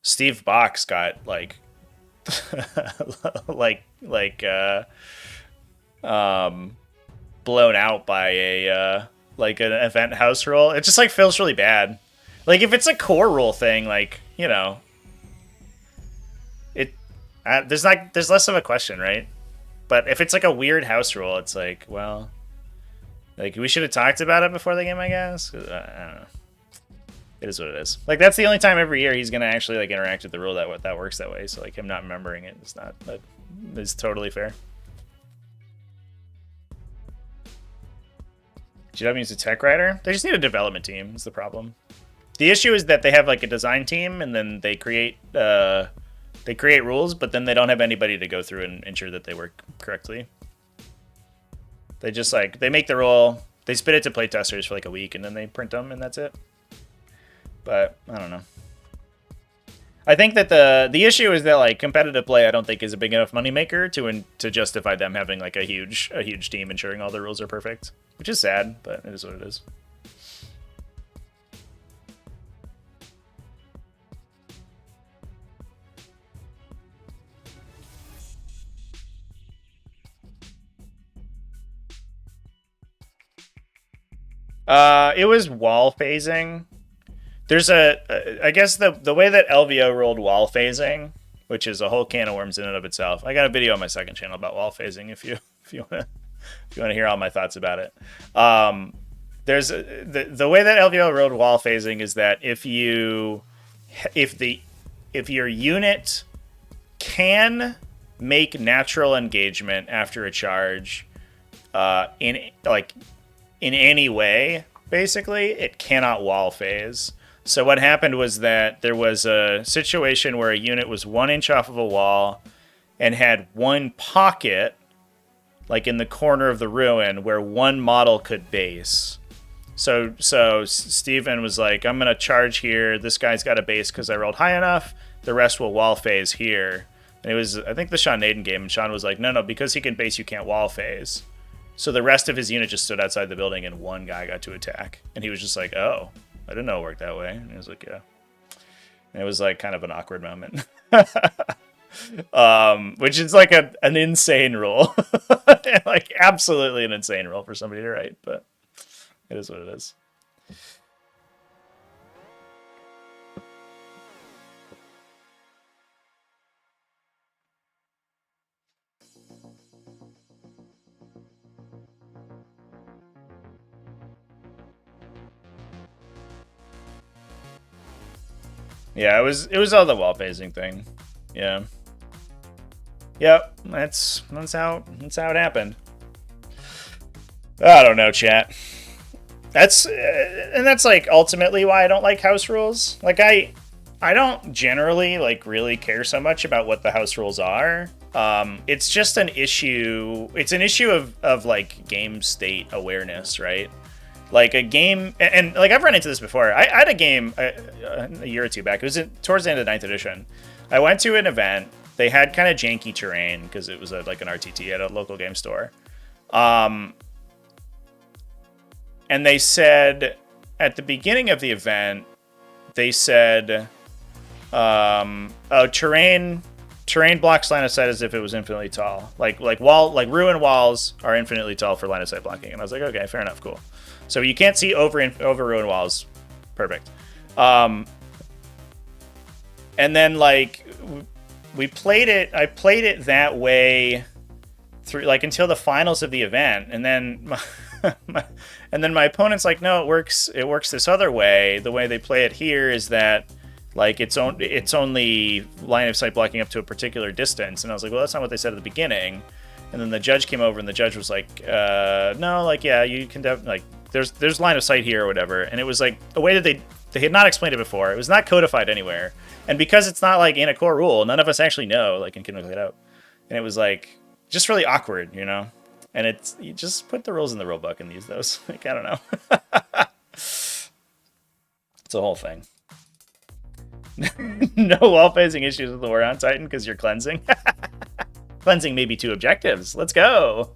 Steve Box got like, blown out by like an event house rule, it just like feels really bad. Like if it's a core rule thing, like, you know, it there's less of a question, right? But if it's like a weird house rule, it's like, well, like we should have talked about it before the game, I guess. I don't know. It is what it is. Like that's the only time every year he's gonna actually like interact with the rule that works that way. So like him not remembering it is not that is totally fair. GW needs a tech writer. They just need a development team. Is the problem. The issue is that they have like a design team and then they create rules, but then they don't have anybody to go through and ensure that they work correctly. They just like they make the rule, they spit it to playtesters for like a week, and then they print them, and that's it. But I don't know. I think that the issue is that like competitive play, I don't think is a big enough moneymaker to justify them having like a huge team ensuring all the rules are perfect, which is sad, but it is what it is. It was wall phasing. There's I guess the way that LVO rolled wall phasing, which is a whole can of worms in and of itself. I got a video on my second channel about wall phasing if you want to hear all my thoughts about it. There's the way that LVO rolled wall phasing is that if your unit can make natural engagement after a charge, in any way, basically, it cannot wall phase. So what happened was that there was a situation where a unit was 1 inch off of a wall and had one pocket, like in the corner of the ruin, where one model could base. So Steven was like, I'm going to charge here. This guy's got a base because I rolled high enough. The rest will wall phase here. And it was, I think, the Sean Naden game. And Sean was like, no, because he can base, you can't wall phase. So the rest of his unit just stood outside the building and one guy got to attack. And he was just like, oh, I didn't know it worked that way. And he was like, yeah. And it was like kind of an awkward moment. Which is like an insane rule. Like absolutely an insane rule for somebody to write, but it is what it is. Yeah, it was all the wall phasing thing. Yeah. Yep, that's how it happened. I don't know, chat. That's like ultimately why I don't like house rules. Like I don't generally like really care so much about what the house rules are. It's just an issue. It's an issue of like game state awareness, right? Like a game, and like I've run into this before. I had a game a year or two back. It was towards the end of 9th edition. I went to an event. They had kind of janky terrain because it was like an RTT at a local game store. And they said at the beginning of the event, they said, "Oh, terrain blocks line of sight as if it was infinitely tall. Like ruin walls are infinitely tall for line of sight blocking." And I was like, okay, fair enough, cool. So you can't see over ruin walls. Perfect. And then like we played it. I played it that way through like until the finals of the event, and then my opponent's like, no, it works this other way. The way they play it here is that like it's only line of sight blocking up to a particular distance. And I was like, well, that's not what they said at the beginning. And then the judge came over and the judge was like, no, like, yeah, you can like there's line of sight here or whatever. And it was like a way that they had not explained it before. It was not codified anywhere. And because it's not like in a core rule, none of us actually know, like, and can look it out. And it was like just really awkward, you know? And it's, you just put the rules in the rule book and use those. Like, I don't know. It's a whole thing. No wall phasing issues with the Warhound Titan because you're cleansing. Cleansing may be 2 objectives. Let's go.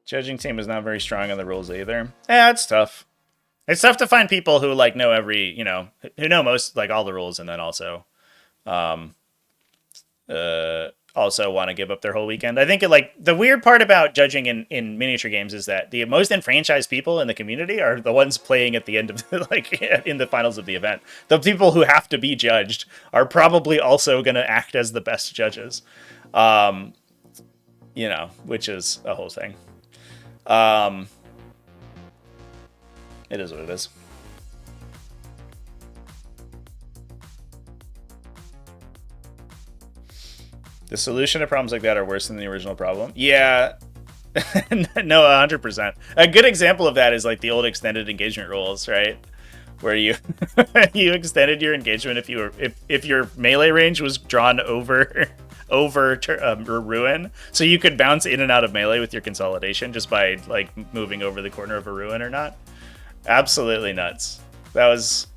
Judging team is not very strong on the rules either. Yeah, it's tough. It's tough to find people who like know every, you know, who know most, like all the rules, and then also also want to give up their whole weekend. I think like the weird part about judging in miniature games is that the most enfranchised people in the community are the ones playing at the end of like in the finals of the event. The people who have to be judged are probably also going to act as the best judges. You know, which is a whole thing. It is what it is. The solution to problems like that are worse than the original problem. Yeah, no, 100%. A good example of that is like the old extended engagement rules, right? Where you you extended your engagement if your melee range was drawn over ruin, so you could bounce in and out of melee with your consolidation just by like moving over the corner of a ruin or not. Absolutely nuts. That was.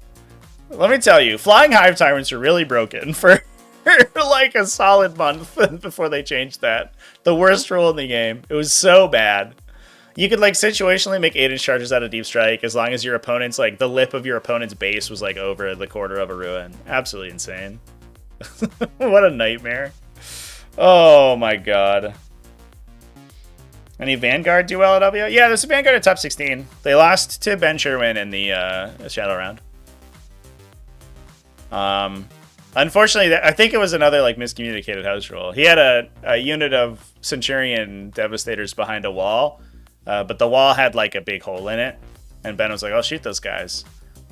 Let me tell you, flying hive tyrants are really broken for like a solid month before they changed that. The worst rule in the game. It was so bad. You could like situationally make 8-inch charges out of deep strike as long as your opponent's like the lip of your opponent's base was like over the corner of a ruin. Absolutely insane. What a nightmare. Oh my god. Any Vanguard do well at LVO? Yeah, there's a Vanguard at top 16. They lost to Ben Sherwin in the Shadow round. Unfortunately, I think it was another like miscommunicated house rule. He had a unit of Centurion Devastators behind a wall, but the wall had like a big hole in it, and Ben was like, "I'll shoot those guys,"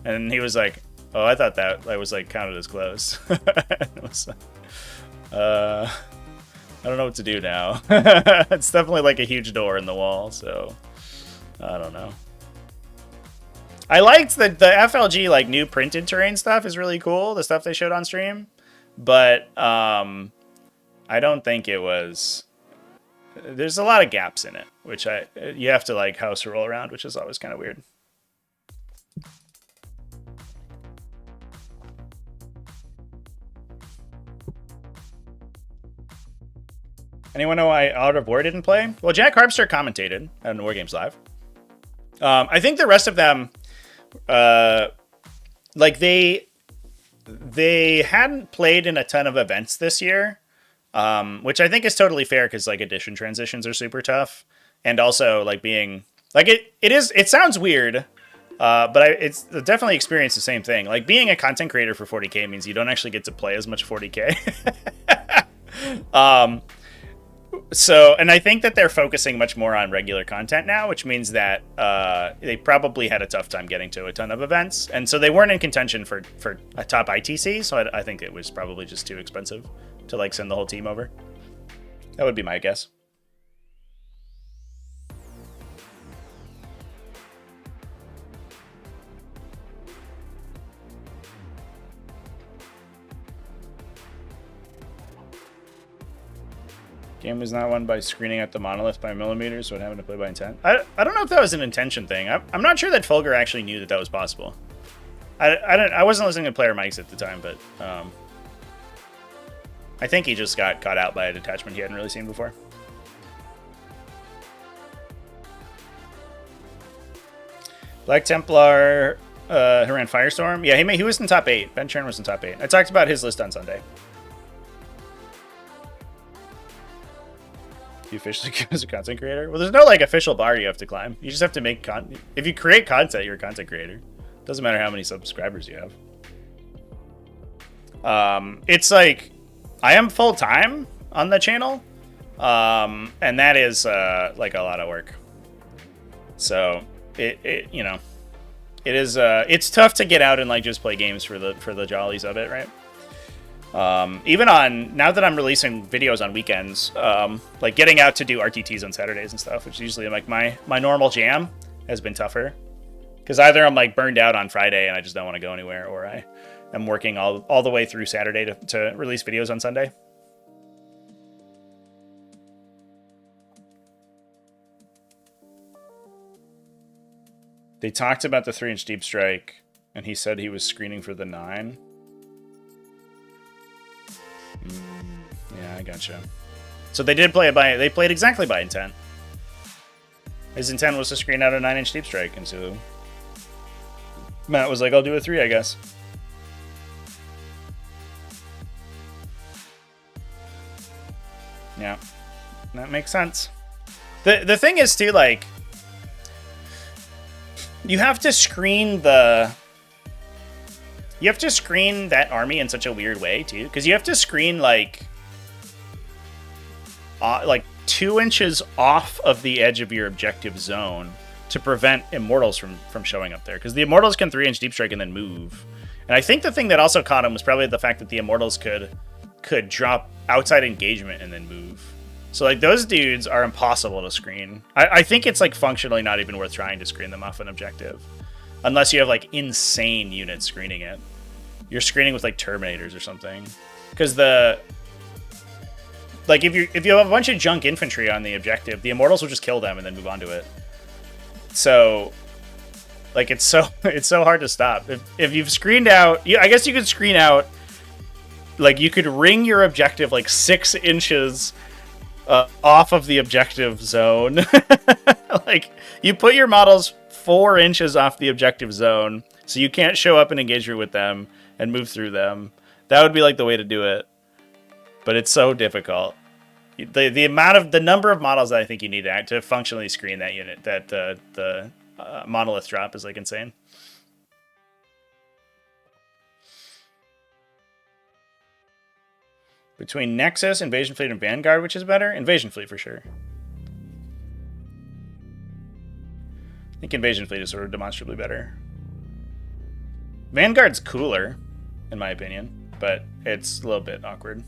and he was like, "Oh, I thought that was like counted as close." It was, I don't know what to do now. It's definitely like a huge door in the wall, so I don't know. I liked the FLG like new printed terrain stuff is really cool. The stuff they showed on stream, but I don't think it was. There's a lot of gaps in it, which you have to like house roll around, which is always kind of weird. Anyone know why Out of War didn't play? Well, Jack Harpster commentated on War Games Live. I think the rest of them. Like they hadn't played in a ton of events this year, which I think is totally fair because like edition transitions are super tough, and also like being like it sounds weird, but it's definitely experienced the same thing. Like being a content creator for 40k means you don't actually get to play as much 40k. So, and I think that they're focusing much more on regular content now, which means that they probably had a tough time getting to a ton of events. And so they weren't in contention for a top ITC. So I think it was probably just too expensive to like send the whole team over. That would be my guess. Game was not won by screening at the monolith by millimeters, so it happened to play by intent. I don't know if that was an intention thing. I'm not sure that Fulgur actually knew that was possible. I wasn't listening to player mics at the time, but I think he just got caught out by a detachment he hadn't really seen before. Black Templar who ran Firestorm. Yeah, he was in top 8. Ben Chern was in top 8. I talked about his list on Sunday. You officially go as a content creator? Well, there's no like official bar you have to climb. You just have to make content. If you create content, you're a content creator. Doesn't matter how many subscribers you have. It's like I am full time on the channel, and that is like a lot of work. So it you know it is it's tough to get out and like just play games for the jollies of it, right? Even on now that I'm releasing videos on weekends, like getting out to do RTTs on Saturdays and stuff, which is usually like my normal jam, has been tougher because either I'm like burned out on Friday and I just don't want to go anywhere, or I am working all the way through Saturday to release videos on Sunday. They talked about the 3-inch deep strike, and he said he was screening for the 9. Yeah, I gotcha. So they did play it by. They played exactly by intent. His intent was to screen out a 9-inch deep strike, and so Matt was like, "I'll do a 3, I guess." Yeah, that makes sense. The thing is too, like, you have to screen that army in such a weird way too, because you have to screen like 2 inches off of the edge of your objective zone to prevent immortals from showing up there, because the immortals can 3-inch deep strike and then move. And I think the thing that also caught him was probably the fact that the immortals could drop outside engagement and then move. So like those dudes are impossible to screen. I think it's like functionally not even worth trying to screen them off an objective, unless you have like insane units screening it. You're screening with like Terminators or something, because like if you have a bunch of junk infantry on the objective, the immortals will just kill them and then move on to it. So like it's so hard to stop. If you've screened out, I guess you could screen out, like you could ring your objective like 6 inches off of the objective zone. Like you put your models 4 inches off the objective zone, so you can't show up and engage with them and move through them. That would be like the way to do it. But it's so difficult. The number of models that I think you need to functionally screen that unit, that the monolith drop, is like insane. Between Nexus, Invasion Fleet, and Vanguard, which is better? Invasion Fleet for sure. I think Invasion Fleet is sort of demonstrably better. Vanguard's cooler, in my opinion, but it's a little bit awkward.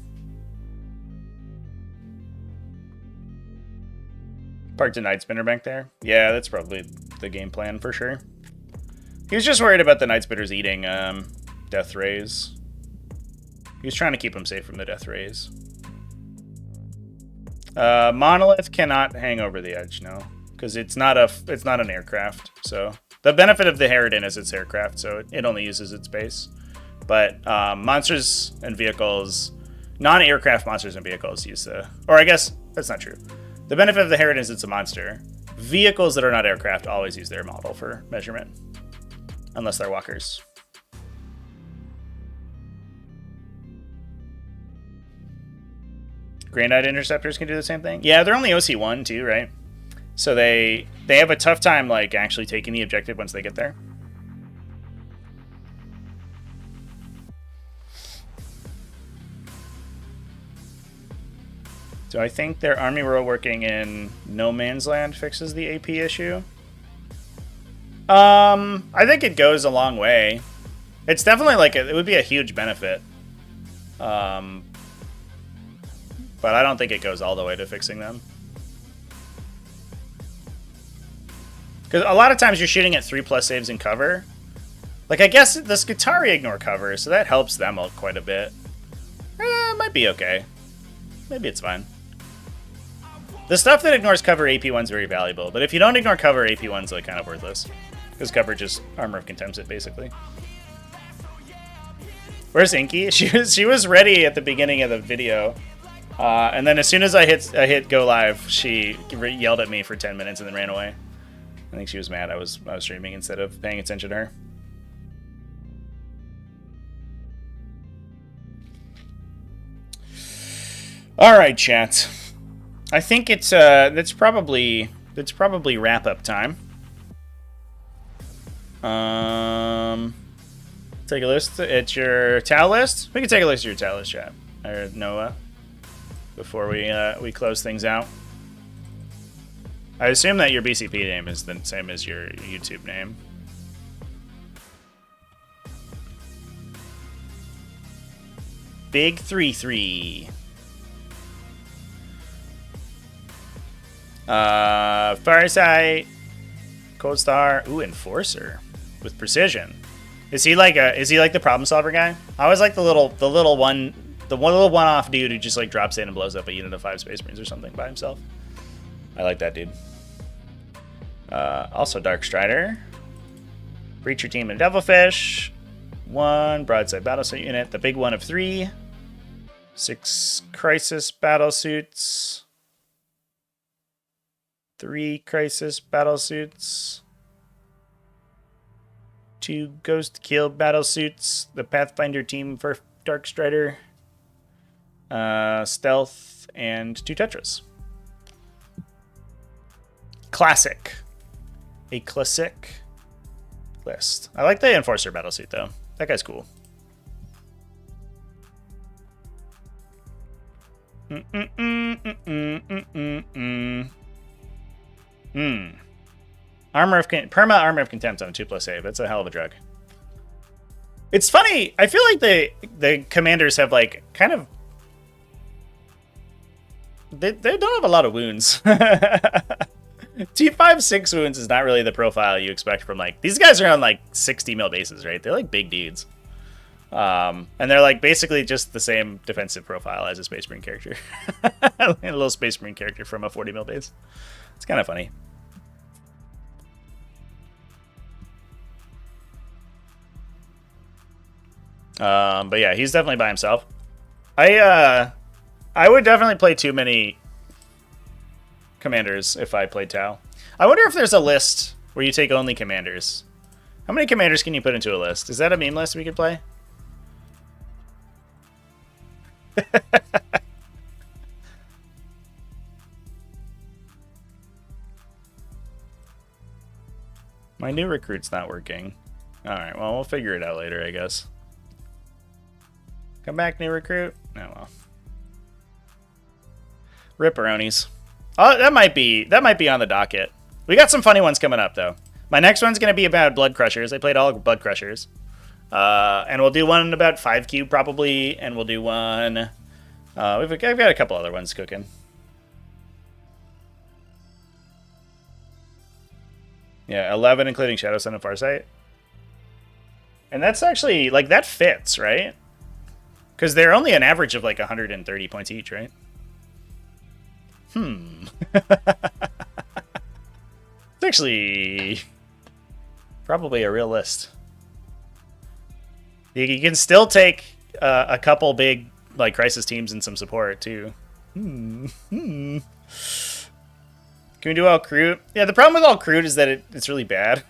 Parked a Night Spinner back there. Yeah, that's probably the game plan for sure. He was just worried about the Night Spinners eating Death Rays. He was trying to keep him safe from the Death Rays. Monolith cannot hang over the edge, no, because it's not an aircraft. So the benefit of the Harridan is it's aircraft, so it only uses its base. But monsters and vehicles, non-aircraft monsters and vehicles use or I guess that's not true. The benefit of the Harridan is it's a monster. Vehicles that are not aircraft always use their model for measurement, unless they're walkers. Grey Knight Interceptors can do the same thing. Yeah, they're only OC1 too, right? So they have a tough time like actually taking the objective once they get there. So I think their army row working in no man's land fixes the AP issue. I think it goes a long way. It's definitely like it would be a huge benefit. But I don't think it goes all the way to fixing them. Because a lot of times you're shooting at 3+ saves in cover. Like, I guess the Skitarii ignore cover, so that helps them out quite a bit. Might be okay. Maybe it's fine. The stuff that ignores cover, AP1's very valuable. But if you don't ignore cover, AP1's like kind of worthless. Because cover just Armor of Contempt it, basically. Where's Inky? She was ready at the beginning of the video. And then as soon as I hit go live, she yelled at me for 10 minutes and then ran away. I think she was mad I was streaming instead of paying attention to her. All right, chat. I think it's that's probably wrap up time. Take a list at your Tau list. We can take a list at your Tau list, chat. Or Noah. Before we close things out. I assume that your BCP name is the same as your YouTube name. Big 3-3. Fireside, Cold Star, ooh, Enforcer with precision. Is he like the problem solver guy? I always like the little one-off dude who just like drops in and blows up a unit of 5 Space Marines or something by himself. I like that dude. Also Dark Strider, Breacher Team and Devilfish, 1 Broadside Battlesuit unit, the big one of 3, 6 Crisis Battlesuits, 3 Crisis Battlesuits, 2 Ghost Kill Battlesuits, the Pathfinder team for Dark Strider, Stealth and 2 Tetras. Classic. A classic list. I like the Enforcer battlesuit, though. That guy's cool. Perma Armor of Contempt on a 2+ save. That's a hell of a drug. It's funny. I feel like the commanders have like kind of they don't have a lot of wounds. T5 6 wounds is not really the profile you expect from like these guys are on like 60 mil bases, right? They're like big dudes. And they're like basically just the same defensive profile as a Space Marine character. A little Space Marine character from a 40 mil base. It's kind of funny. But yeah, he's definitely by himself. I would definitely play too many commanders if I played Tau. I wonder if there's a list where you take only commanders. How many commanders can you put into a list? Is that a meme list we could play? My new recruit's not working. Alright, well, we'll figure it out later, I guess. Come back, new recruit. Oh, well. Ripperonis. Oh, that might be on the docket. We got some funny ones coming up, though. My next one's going to be about Blood Crushers. I played all Blood Crushers. And we'll do one about 5 probably, and we'll do one... I've got a couple other ones cooking. Yeah, 11 including Shadow Sun and Farsight. And that's actually, like, that fits, right? Because they're only an average of, like, 130 points each, right? It's actually probably a real list. You can still take a couple big, like, Crisis teams and some support, too. Can we do all Crute? Yeah, the problem with all Crute is that it's really bad.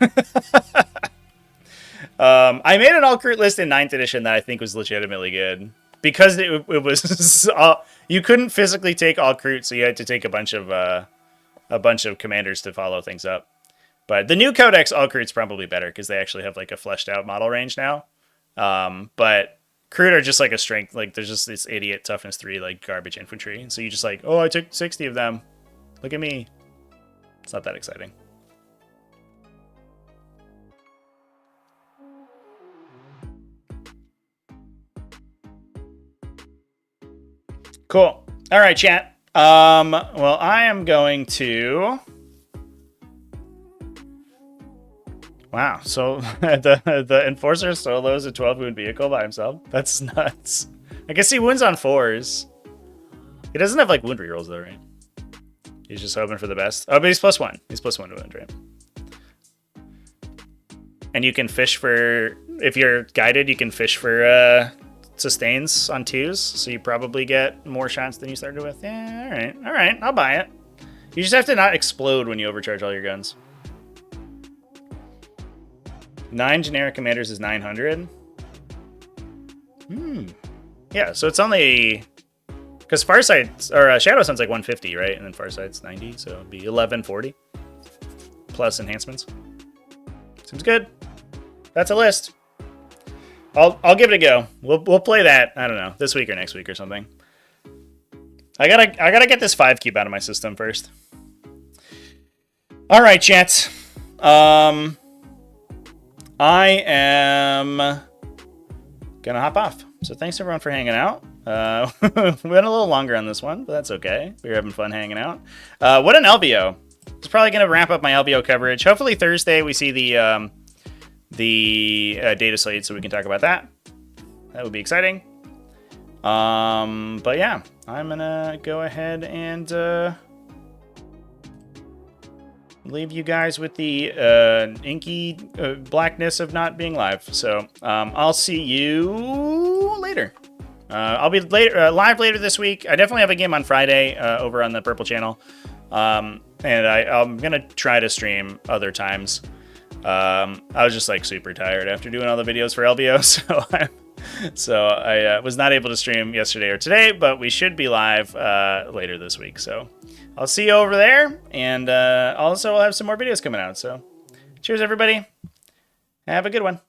I made an all Crute list in 9th edition that I think was legitimately good. Because it was... you couldn't physically take all Crute, so you had to take a bunch of commanders to follow things up. But the new Codex all Crute's probably better, because they actually have, like, a fleshed out model range now. But Crute are just, like, a strength... Like, there's just this idiot toughness 3, like, garbage infantry. So you just, like, oh, I took 60 of them. Look at me. It's not that exciting. Cool. All right, chat. Well, I am going to... Wow, so the Enforcer solos a 12-wound vehicle by himself? That's nuts. I guess he wins on 4s. He doesn't have, like, wound rerolls, though, right? He's just hoping for the best. Oh, but he's +1. He's +1 to wound, right? And you can fish for... If you're guided, you can fish for sustains on 2s, so you probably get more shots than you started with. Yeah, all right, I'll buy it. You just have to not explode when you overcharge all your guns. 9 generic commanders is 900. Yeah, so it's only... Because Farsight, or Shadow Sun's like 150, right? And then Farsight's 90, so it'd be 1140. Plus enhancements. Seems good. That's a list. I'll give it a go. We'll play that, I don't know, this week or next week or something. I gotta get this 5 cube out of my system first. Alright, chat. I am gonna hop off. So thanks everyone for hanging out. We went a little longer on this one, but that's okay. We were having fun hanging out. What an LVO. It's probably going to ramp up my LVO coverage. Hopefully Thursday we see the data slate so we can talk about that. That would be exciting. But yeah, I'm going to go ahead and leave you guys with the inky blackness of not being live. So I'll see you later. I'll be live later this week. I definitely have a game on Friday over on the Purple channel. And I'm going to try to stream other times. I was just like super tired after doing all the videos for LVO, so So I was not able to stream yesterday or today, but we should be live later this week. So I'll see you over there, and also I'll have some more videos coming out. So cheers, everybody. Have a good one.